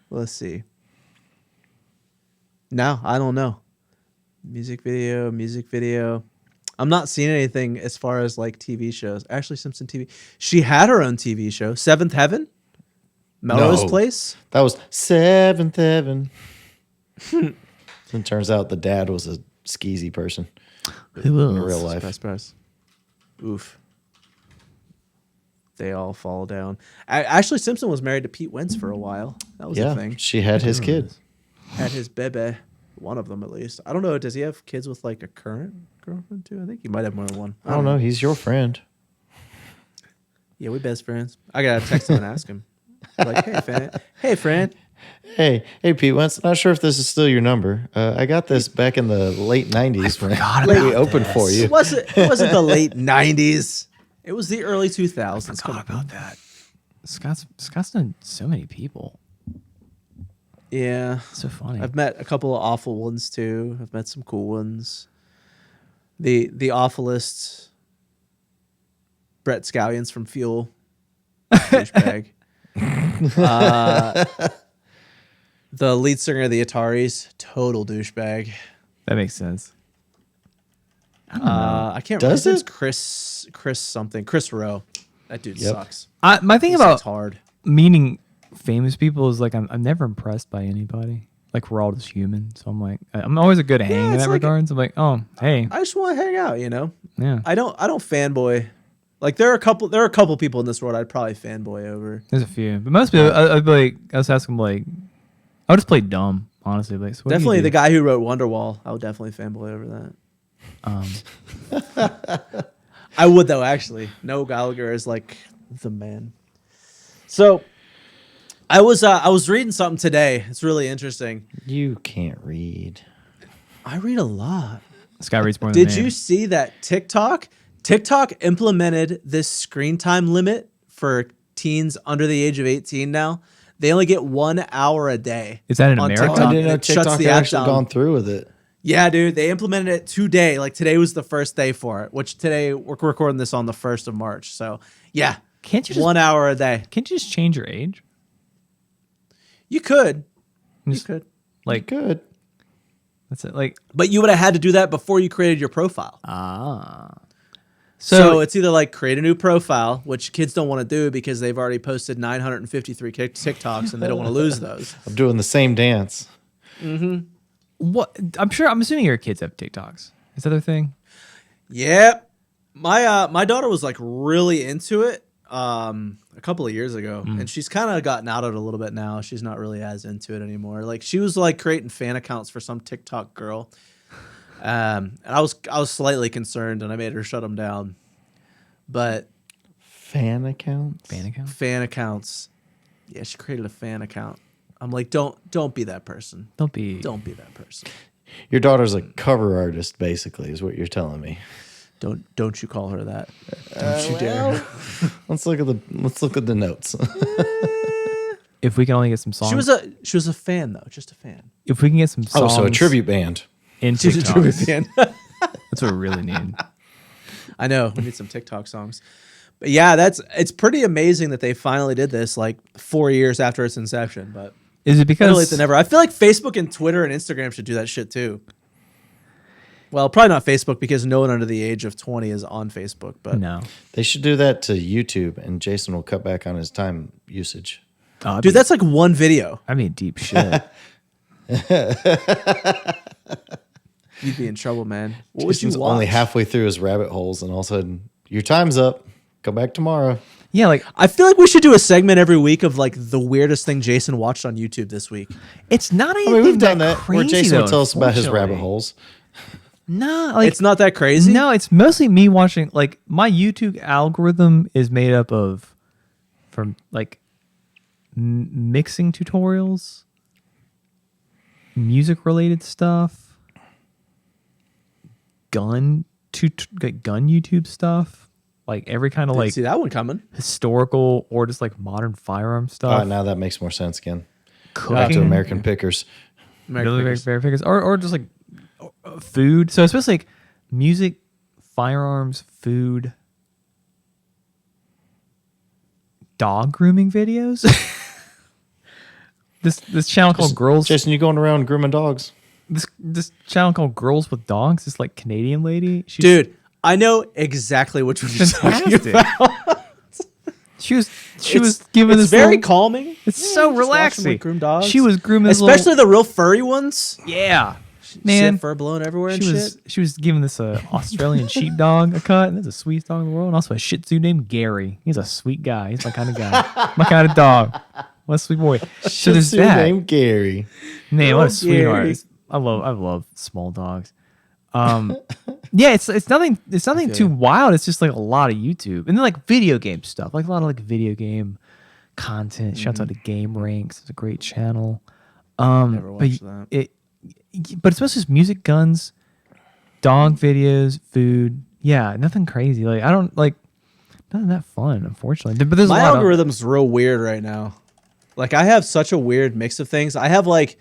Let's see. No, I don't know. Music video. I'm not seeing anything as far as like TV shows. Ashley Simpson TV. She had her own TV show, Seventh Heaven, Melrose No. Place. That was Seventh Heaven. And it turns out the dad was a skeezy person Who in else? real life. Surprise. Oof. They all fall down. Ashley Simpson was married to Pete Wentz for a while. That was a Yeah, thing. she had his kid. Had his bebe, one of them at least. I don't know. Does he have kids with like a current girlfriend too? I think he might have more than one. I don't know. He's your friend. Yeah, we best friends. I gotta text him and ask him. Like, hey, fan. Hey, friend. Hey, Pete Wentz. Not sure if this is still your number. I got this back in the late '90s when forgot we about opened for you. It wasn't the late '90s. It was the early 2000s. Come Forgot on. about that. Scott's done so many people. Yeah. So funny. I've met a couple of awful ones too. I've met some cool ones. The awfulest Brett Scallions from Fuel. Douchebag. The lead singer of the Ataris, total douchebag. That makes sense. I can't remember. Does His name's it? Chris something. Chris Rowe. That dude Yep. sucks. My thing He about sucks hard. meeting famous people is like I'm never impressed by anybody. Like we're all just human, so I'm like I'm always a good hang in it's that like- regards. I'm like, oh hey, I just want to hang out, you know. yeah. I don't fanboy. Like there are a couple people in this world I'd probably fanboy over. There's a few, but most people I'd be like, I was asking like, I would just play dumb, honestly. Like, so what do you Definitely do? the guy who wrote Wonderwall. I would definitely fanboy over that. I would though, actually. Noel Gallagher is like the man. So I was reading something today. It's really interesting. You can't read. I read a lot. This guy reads more than Did me. you see that TikTok implemented this screen time limit for teens under the age of 18 now? They only get 1 hour a day. Is that in on America? Oh, TikTok, I didn't know and it shuts TikTok the had app actually down. gone through with it. Yeah, dude, they implemented it today. Like today was the first day for it, which today we're recording this on the 1st of March. So yeah, Can't you just 1 hour a day. Can't you just change your age? You could. You Just- could. Like Good. that's it. Like But you would have had to do that before you created your profile. so, So it's either like create a new profile, which kids don't want to do because they've already posted 953 TikToks and they don't want to lose those. I'm doing the same dance. what? I'm assuming your kids have TikToks. Is that their thing? Yep. My daughter was like really into it a couple of years ago, and she's kind of gotten out of it a little bit now. She's not really as into it anymore. Like she was like creating fan accounts for some TikTok girl, and I was slightly concerned, and I made her shut them down. But Fan accounts? Fan account? fan accounts, yeah, she created a fan account. I'm like, don't be that person. Don't be. Don't be that person. Your daughter's a cover artist, basically, is what you're telling me. Don't you call her that? Don't you dare. Let's look at the notes. If we can only get some songs. She was a fan though, just a fan. If we can get some Oh, songs. so a tribute band. in She's a tribute TikToks. fan. That's what we really need. I know we need some TikTok songs, but yeah, it's pretty amazing that they finally did this like 4 years after its inception. But Is it better late because than never. I feel like Facebook and Twitter and Instagram should do that shit too. Well, probably not Facebook because no one under the age of 20 is on Facebook. But no? They should do that to YouTube, and Jason will cut back on his time usage. Oh, dude, that's like one video. I mean deep shit. You'd be in trouble, man. What would Jason's you watch? only halfway through his rabbit holes, and all of a sudden, your time's up. Come back tomorrow. Yeah, like I feel like we should do a segment every week of like the weirdest thing Jason watched on YouTube this week. it's not I anything mean, we've done that crazy, where Jason though, will tell us about his rabbit unfortunately. holes. No, like It's not that crazy. no, it's mostly me watching. Like my YouTube algorithm is made up of from like mixing tutorials, music related stuff, gun YouTube stuff, like every kind of Didn't like see that one coming. historical or just like modern firearm stuff. Now that makes more sense again. Cooking. Back to American Pickers. Very figures. Or just like food. So especially like music, firearms, food, dog grooming videos. this channel called Girls. Jason, you going around grooming dogs? This channel called Girls with Dogs. This like Canadian lady. She's Dude, I know exactly which one you're talking fantastic. about. She was giving It's this very little- calming. It's Yeah, so just watch them, relaxing. like, groom dogs. She was grooming this especially the real furry ones. yeah. Man, Shit, fur blowing everywhere and she was shit. she was giving this Australian sheepdog a cut, and that's the sweetest dog in the world. And also a Shih Tzu named Gary. He's a sweet guy. He's my kind of guy. My kind of dog. What a sweet boy. So there's Shih Tzu that. named Gary. Man, what a Oh, sweetheart. Gary. I love small dogs. Yeah, it's nothing too wild. It's just like a lot of YouTube, and then like video game stuff, like a lot of like video game content. Shouts out to Game Ranks. It's a great channel. Never but watched that. but it's mostly just music, guns, dog videos, food. Yeah, nothing crazy. Like I don't like. not that fun, unfortunately. But there's My a lot of algorithm's real weird right now. Like I have such a weird mix of things. I have like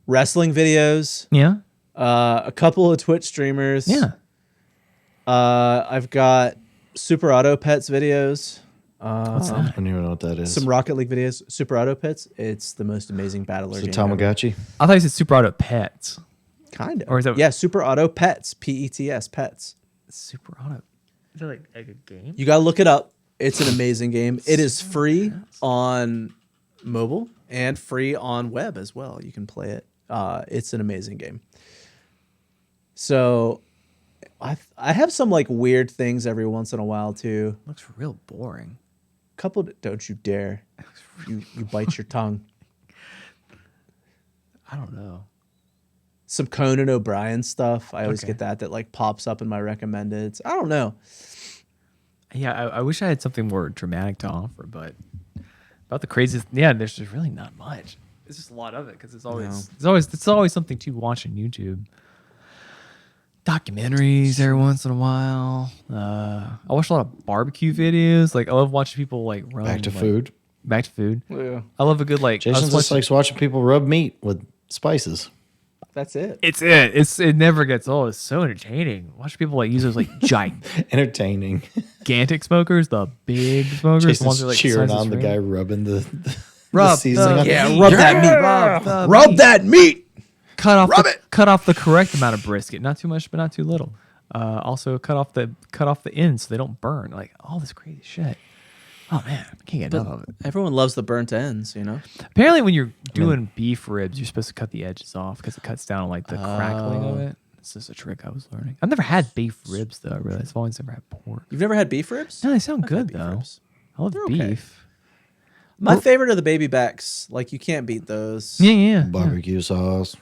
wrestling videos, yeah, a couple of Twitch streamers. yeah. I've got Super Auto Pets videos. What's I that? don't even know what that is. Some Rocket League videos. Super Auto Pets. It's the most amazing battler Is it game ever. Tamagotchi? I thought you said Super Auto Pets. Kind of. Or is that- Yeah, Super Auto Pets. Pets. Pets. Super Auto. Is that like a game? You gotta look it up. It's an amazing game. It is free on mobile and free on web as well. You can play it. It's an amazing game. So, I have some like weird things every once in a while too. Looks real boring. Don't you dare. You bite your tongue. I don't know. Some Conan O'Brien stuff. I always Okay. get that like pops up in my recommendeds. I don't know. Yeah, I wish I had something more dramatic to offer, but about the craziest, yeah, there's just really not much. It's just a lot of it because it's always something to watch on YouTube. Documentaries every once in a while. I watch a lot of barbecue videos. Like I love watching people like run Back to like- food. Back to food. Yeah. I love a good like. I was Jason just watching- likes watching people rub meat with spices. That's it. it never gets old. It's so entertaining. Watch people like use those like Entertaining. gigantic smokers, the big smokers, the ones Jason's that are, like cheering size of on the ring. guy rubbing the Rub seasoning the- on. Yeah, rub that meat. the Rub meat. that meat. Cut Rub it. cut off the correct amount of brisket, not too much, but not too little. Also cut off the ends so they don't burn. Like all this crazy shit. Oh man, I can't get enough of it. Everyone loves the burnt ends, you know? Apparently, when you're doing beef ribs, you're supposed to cut the edges off because it cuts down on like the crackling of it. It's just a trick I was learning. I've never had beef ribs though. Really, I've always never had pork. You've never had beef ribs? No, they sound I've had good beef though. ribs. I love They're okay. beef. My favorite are the baby backs. Like you can't beat those. Yeah. Barbecue sauce.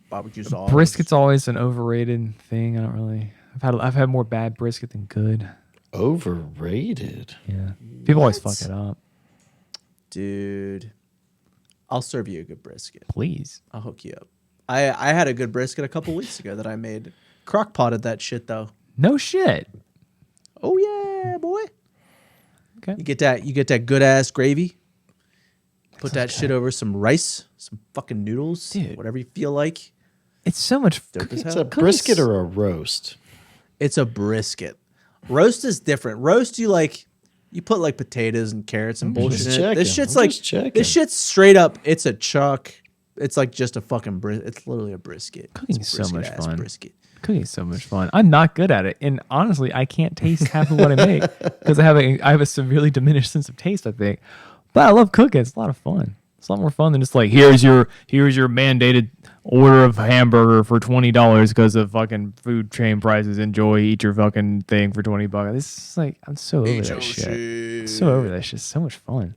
Barbecue sauce. Brisket's always an overrated thing. I don't really. I've had more bad brisket than good. Overrated. Yeah. People always What? fuck it up. Dude. I'll serve you a good brisket. Please. I'll hook you up. I had a good brisket a couple weeks ago that I made. Crock potted that shit though. No shit. Oh yeah, boy. Okay. You get that good ass gravy. Put that shit over some rice, some fucking noodles, Dude. whatever you feel like. It's so much. Dope as It's hell. a brisket or a roast. It's a brisket. Roast is different. Roast you put like potatoes and carrots and bullshit just in it. This checking. shit's I'm like just checking. this shit's straight up. It's a chuck. It's like just a fucking it's literally a brisket. Cooking's It's a so much brisket-ass fun. Brisket. Cooking is so much fun. I'm not good at it, and honestly, I can't taste half of what I make because I have a severely diminished sense of taste. I think, but I love cooking. It's a lot of fun. It's a lot more fun than just like here's your mandated order of hamburger for $20 because of fucking food chain prices. Enjoy, eat your fucking thing for $20. This is like I'm so over that shit. So over that shit. It's so much fun.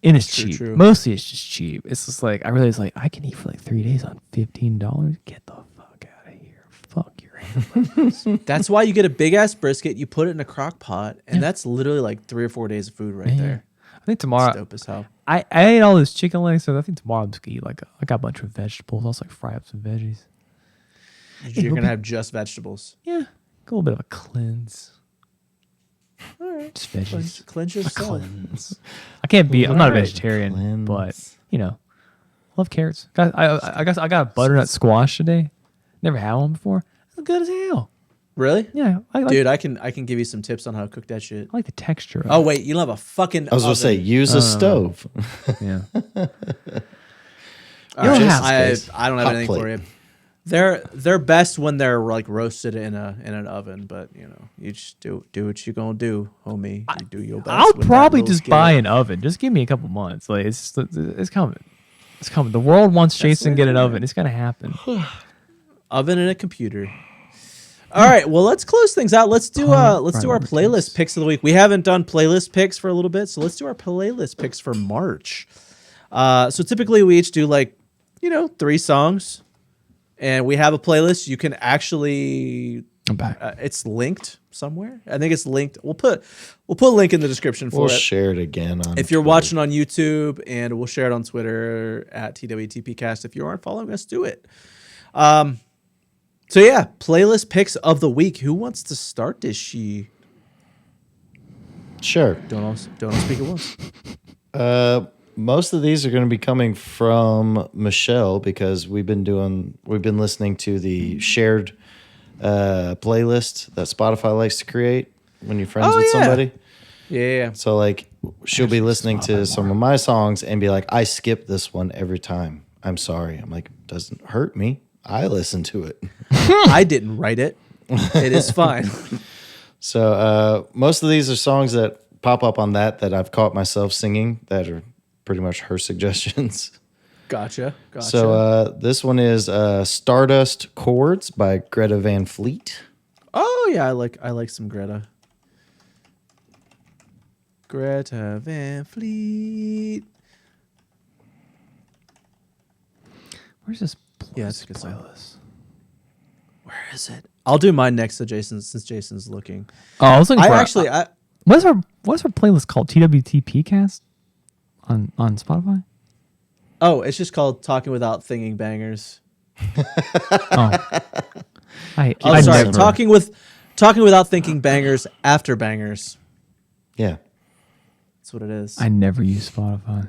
And it's cheap. true. Mostly it's just cheap. It's just like I realize like I can eat for like 3 days on $15. Get the fuck out of here. Fuck your hamburgers. That's why you get a big ass brisket. You put it in a crock pot, and that's literally like 3 or 4 days of food right there. I think It's tomorrow dope as hell. I ate all this chicken legs, so I think tomorrow I'm just gonna eat I got a bunch of vegetables. I'll just like fry up some veggies. You're gonna have just vegetables. Yeah, a little bit of a cleanse. All right. Just veggies. Cleanse yourself. Cleanse. I can't be. I'm not a Alright, vegetarian, cleanse. but you know, love carrots. I guess I got a butternut squash today. Never had one before. It's good as hell. Really? Yeah, I like. Dude, I can give you some tips on how to cook that shit. I like the texture. Of Oh wait, you don't have a fucking. I was going to say, use a stove. it. Yeah. All right, Just I space. don't have Hot anything plate. for you. They're best when they're like roasted in an oven, but you know you just do what you gonna do, homie. You do your best. I'll with that probably little just buy skillet. an oven. Just give me a couple months. Like it's coming. It's coming. The world wants Jason to get an oven. It's gonna happen. oven and a computer. All right, well let's close things out. Let's do our Priorities. playlist picks of the week. We haven't done playlist picks for a little bit, so let's do our playlist picks for March. So typically we each do 3 songs, and we have a playlist. You can actually I'm back. it's linked somewhere. I think it's linked. We'll put a link in the description for We'll it. share it again on If you're Twitter. watching on YouTube, and we'll share it on Twitter at TWTPcast. If you aren't following us, do it. So yeah, playlist picks of the week. Who wants to start this? Sure. Don't all speak at once. Most of these are going to be coming from Michelle because we've been listening to the shared playlist that Spotify likes to create when you're friends with somebody. Yeah. So like she'll be listening to some of my songs and be like, I skip this one every time. I'm sorry. I'm like, doesn't hurt me. I listen to it. I didn't write it. It is fine. So most of these are songs that pop up on that I've caught myself singing that are pretty much her suggestions. Gotcha. So this one is Stardust Chords by Greta Van Fleet. Oh yeah, I like some Greta. Greta Van Fleet. Where's this? Yeah, it's a good song. Where is it? I'll do mine next to Jason since Jason's looking. Oh, I was looking for. What's our playlist called? TWTP Cast on Spotify. Oh, it's just called Talking Without Thinking Bangers. Oh, Oh, sorry. Talking Without Thinking Bangers after bangers. Yeah. That's what it is. I never use Spotify.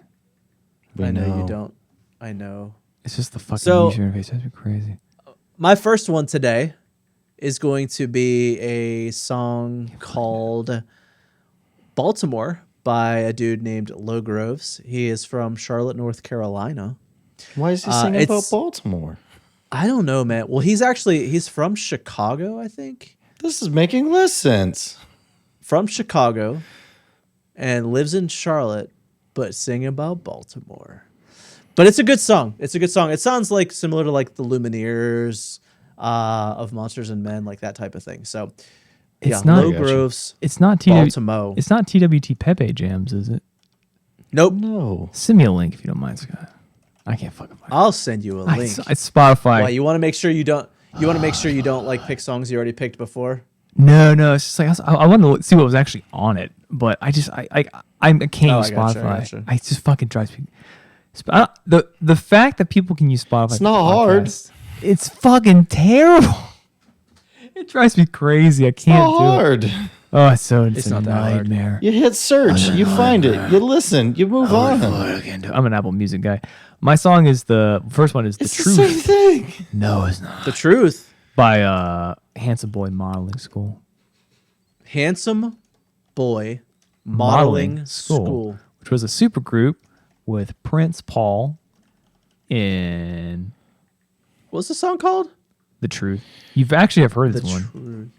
I know you don't. I know. It's just the fucking So- user interface. That's crazy. My first one today is going to be a song called Baltimore by a dude named Low Groves. He is from Charlotte, North Carolina. Why is he singing about it's- Baltimore? I don't know, man. Well, he's from Chicago, I think. This is making less sense. From Chicago and lives in Charlotte, but singing about Baltimore. But it's a good song. It's a good song. It sounds like similar to like the Lumineers of Monsters and Men, like that type of thing. So It's yeah, not- Low I gotcha. Groves, It's not Baltimore. It's not TWT Pepe Jams, is it? Nope. No. Send me a link if you don't mind, Scott. I can't fucking find it. I'll send you a link. It's Spotify. Why, you want to make sure you don't? You want to make sure you don't like pick songs you already picked before. No, it's just like I wanted to see what was actually on it, but I can't use I gotcha, Spotify. I just fucking drives me. The fact that people can use Spotify. It's not hard. podcasts, It's fucking terrible. It drives me crazy. I can't Not do it. hard. Oh, it's not a that hard. nightmare. You hit search, you find it, you listen, you move on. I'm an Apple Music guy. My song is the first one is It's the the truth. same thing. No, it's not. The Truth, By Handsome Boy Modeling School. Handsome Boy Modeling School. Which was a super group with Prince Paul in What's the song called? The Truth. You've actually have heard The this one. Truth.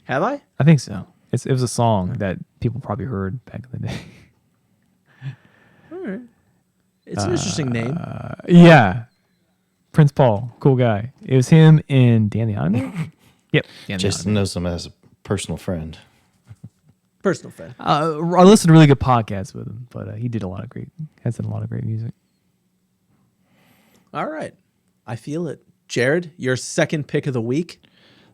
Have I? I think so. It was a song that people probably heard back in the day. All right. It's an interesting name. Yeah. Prince Paul, cool guy. It was him and Dan the Automator. Yep. Dan the Jason knows him as a personal friend. Personal friend. Automator. I listened to really good podcasts with him, but he did has done a lot of great music. All right. I feel it. Jared, your second pick of the week.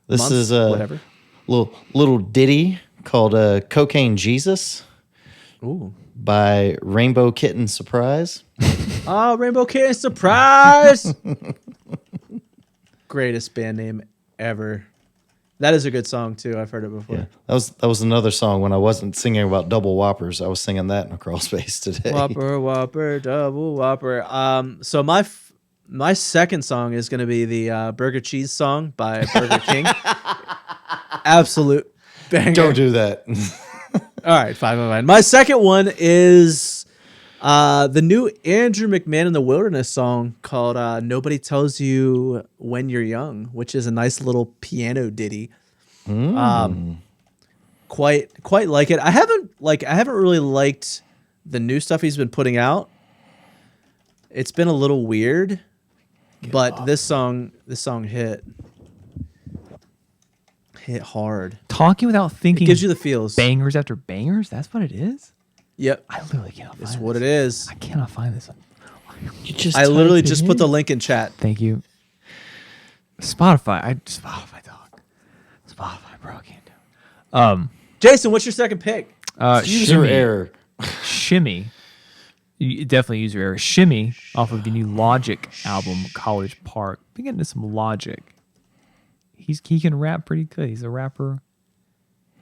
This month, is a whatever. little ditty called Cocaine Jesus Ooh. by Rainbow Kitten Surprise. Oh, Rainbow Kitten Surprise! Greatest band name ever. That is a good song too. I've heard it before. Yeah, that was another song when I wasn't singing about double whoppers. I was singing that in a crawl space today. Whopper, Whopper, double Whopper. So my second song is going to be the Burger Cheese song by Burger King. Absolute banger. Don't do that. All right, fine. My second one is the new Andrew McMahon in the Wilderness song called "Nobody Tells You When You're Young," which is a nice little piano ditty. Quite like it. I haven't really liked the new stuff he's been putting out. It's been a little weird, but this song hit hard. Talking without thinking. It gives you the feels. Bangers after bangers. That's what it is. Yep, I literally cannot find that's this. what it is. I cannot find this one. You just I literally type it just put in. the link in chat. Thank you. Spotify. Spotify, dog. Spotify, bro. I can't do it. Jason, what's your second pick? User Shimmy. error. Shimmy. You definitely user error. Shimmy off of the new Logic album, College Park. Been getting into some Logic. He can rap pretty good. He's a rapper.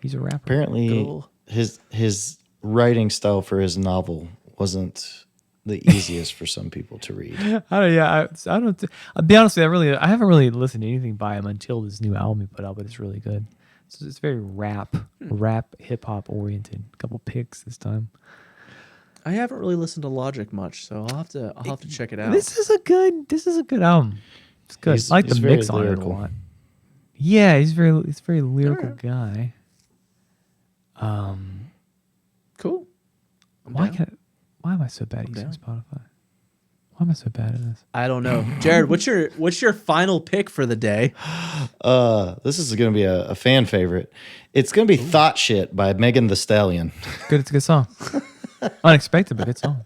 Apparently, Cool. his writing style for his novel wasn't the easiest for some people to read. I don't. I'll be honest with you, I haven't really listened to anything by him until this new album he put out, but it's really good. It's very rap, hip hop oriented. A couple picks this time. I haven't really listened to Logic much, so I'll have to check it out. This is a good album. It's good. He's- I like he's the very mix on it a lyrical. lot. Yeah, he's a very lyrical guy. Cool. Why am I so bad at using Spotify? Why am I so bad at this? I don't know. Jared, what's your final pick for the day? This is going to be a fan favorite. It's going to be Thought Shit by Megan Thee Stallion. Good, it's a good song. Unexpected, but good song.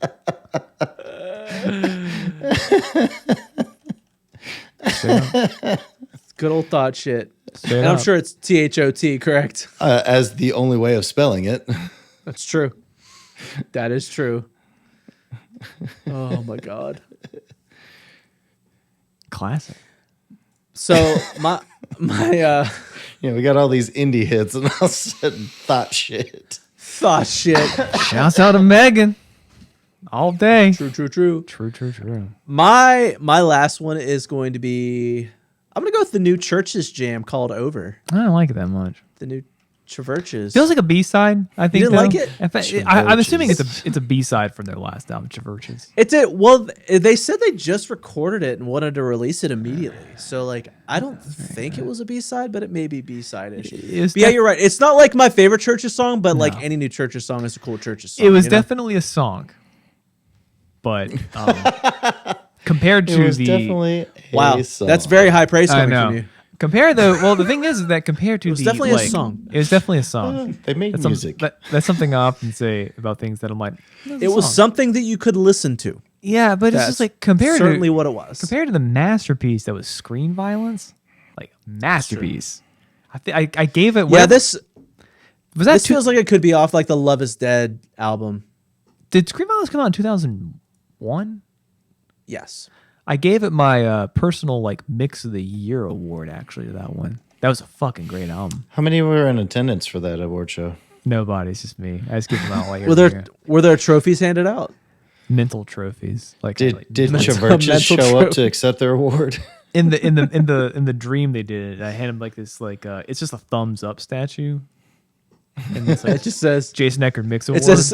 Good old thought shit. Straight And I'm up. sure it's THOT, correct? As the only way of spelling it. That's true. That is true. Oh my god. Classic. So my We got all these indie hits, and all of a sudden, Thought Shit. thought shit. Shouts out to Megan. All day. True. True. My last one is going to be I'm gonna go with the new Churches jam called Over. I don't like it that much. The new Traverches. Feels like a B-side, I think. didn't though. like it? In fact, I'm assuming it's a B-side from their last album, Traverches. It did. Well, they said they just recorded it and wanted to release it immediately. So, like, I don't think it was a B-side, but it may be B-side-ish. was But yeah, def- you're right. It's not like my favorite Churches song, but like any new Churches song is a cool Churches song. It was you know? definitely a song, but compared to It was the definitely Wow. a song. That's very high praise I coming know. from you. Compared though, well, the thing is that compared to was the definitely a like, song. it was definitely a song. They make That's music. that's something I often say about things that I'm like. "That's a It was song." something that you could listen to. Yeah, but it's That's just like compared certainly to what it was. compared to the masterpiece that was Screen Violence, like masterpiece. I gave it. Yeah, whatever- this was that. feels like it could be off like the Love Is Dead album. Did Screen Violence come out in 2001? Yes. I gave it my personal like Mix of the Year award actually to that one. That was a fucking great album. How many were in attendance for that award show? Nobody, it's just me. I just give them out like Were every there year. were there trophies handed out? Mental trophies. Like Did mental Traverches show up trophy. to accept their award? in the dream they did it. I had him like this like it's just a thumbs up statue. And it's like It just says Jason Eckerd Mix Award. it says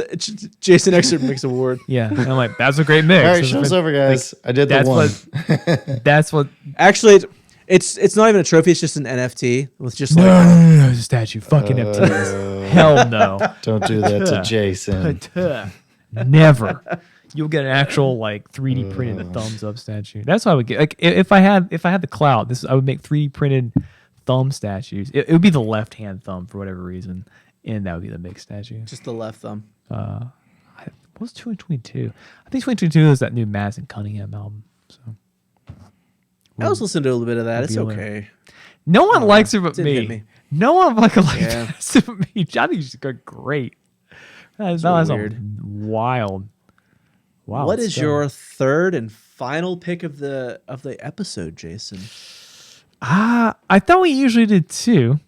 Jason Exter Mix Award. yeah. And I'm like, that's a great mix. All right, That's a show's fan- over, guys. I did the That's one. what that's what Actually, it's not even a trophy. It's just an NFT with just like no, it's a statue. Fucking FTs. Hell no. Don't do that to Jason. Never. You'll get an actual like 3D printed thumbs up statue. That's what I would get. Like if I had the clout, I would make 3D printed thumb statues. It would be the left hand thumb for whatever reason, and that would be the mixed statue. just the left thumb. What was 2022? I think 2022 is that new Madison Cunningham album. So I was listening to a little bit of that. It's Revealer. okay. no one likes it but didn't hit me. me. No one likes Yeah. it but me. I think she's great. That's weird. wild. Wow. What is your third and final pick of the episode, Jason? I thought we usually did two.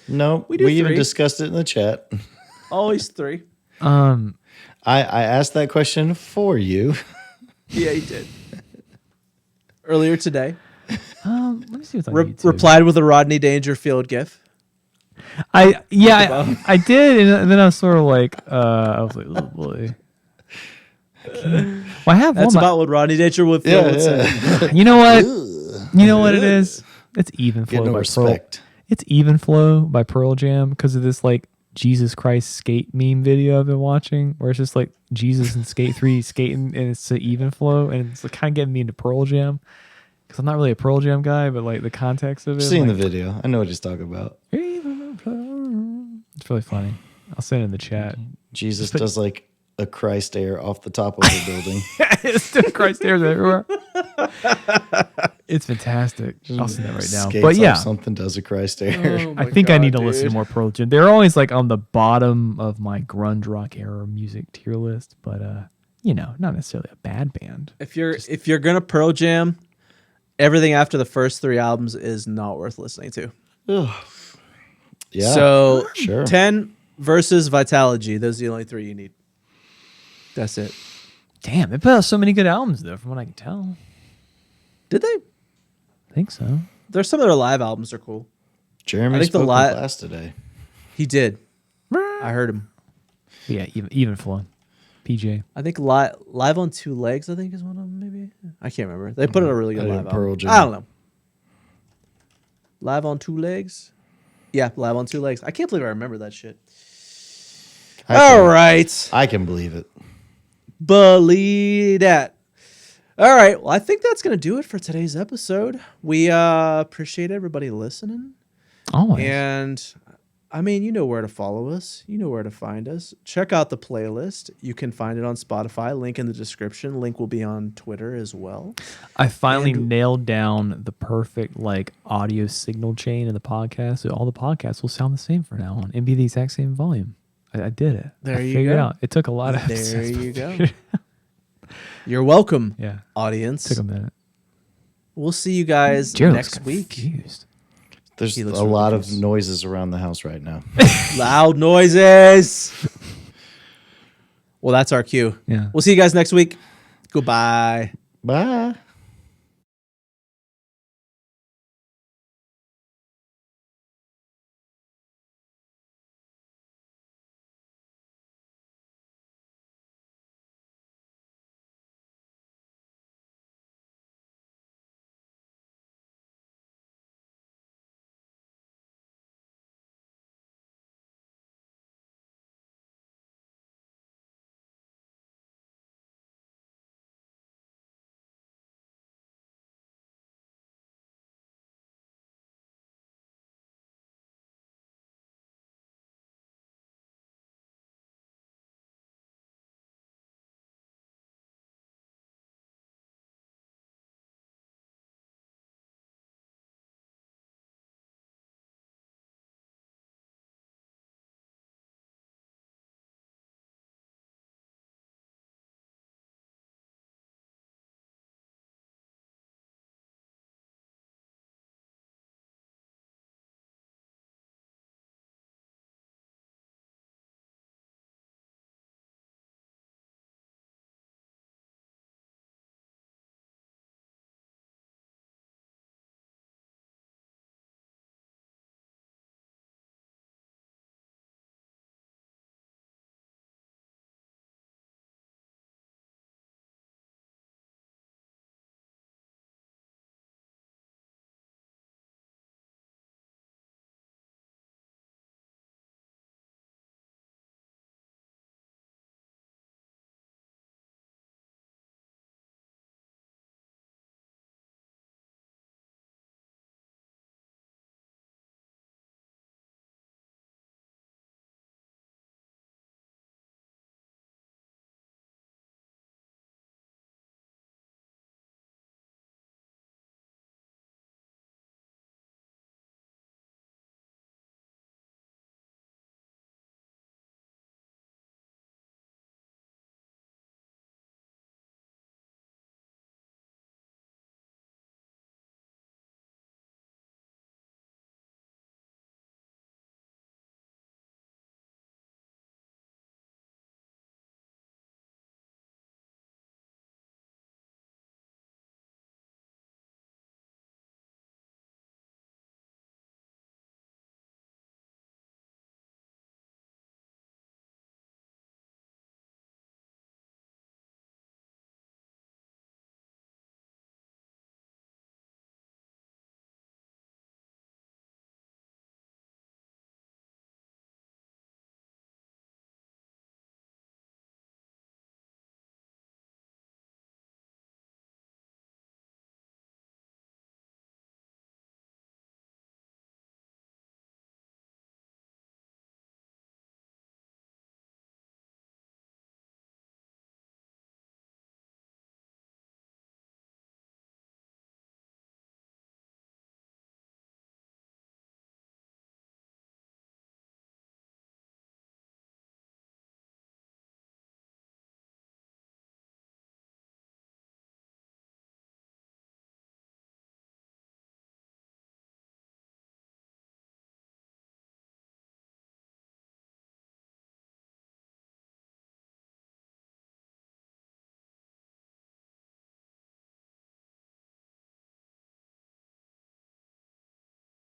No, We do we even three. discussed it in the chat. Always three. I asked that question for you. Yeah, you did. Earlier today, Let me see what's on YouTube. replied with a Rodney Dangerfield gif. I did, and then I was sort of like, I was like, oh boy. Well, I have That's one. about what Rodney Dangerfield would say. You know what? You know what it is? It's Even Get Flow no by respect. Pearl. It's Even Flow by Pearl Jam because of this like Jesus Christ skate meme video I've been watching, where it's just like Jesus and Skate 3 skating, and it's an Even Flow, and it's like, kind of getting me into Pearl Jam because I'm not really a Pearl Jam guy, but like the context of it. I've seen like, the video. I know what he's talking about. Even Flow. It's really funny. I'll send it in the chat. Jesus does like a Christ air off the top of the building. It's still Christ stairs everywhere. It's fantastic. I'll send that right now. Skates But yeah, off something, does a Christ air. Oh I my think I God, need to listen to dude. more Pearl Jam. They're always like on the bottom of my grunge rock era music tier list, but not necessarily a bad band. If you're gonna Pearl Jam, everything after the first three albums is not worth listening to. Yeah. So sure. 10 versus Vitalogy. Those are the only three you need. That's it. Damn, they put out so many good albums though, from what I can tell. Did they? I think so. There's some of their live albums are cool. Jeremy I think the spoke in li- class today. He did. I heard him. Yeah, even flow. PJ. I think live on Two Legs. I think is one of them. Maybe I can't remember. They put out a really good I live didn't Pearl album. Jam. I don't know. Live on Two Legs. Yeah, Live on Two Legs. I can't believe I remember that shit. All right, I can believe it. believe that. All right. Well, I think that's gonna do it for today's episode. We appreciate everybody listening. Always. And I mean, you know where to follow us. You know where to find us. Check out the playlist. You can find it on Spotify. Link in the description. Link will be on Twitter as well. I finally nailed down the perfect like audio signal chain in the podcast. So all the podcasts will sound the same from now on and be the exact same volume. I did it. There I you figured go. it out. It took a lot of There episodes. you go. You're welcome, Yeah. audience. Took a minute. We'll see you guys Jared next looks week. confused. There's He a looks lot ridiculous. of noises around the house right now. Loud noises. Well, that's our cue. Yeah. We'll see you guys next week. Goodbye. Bye.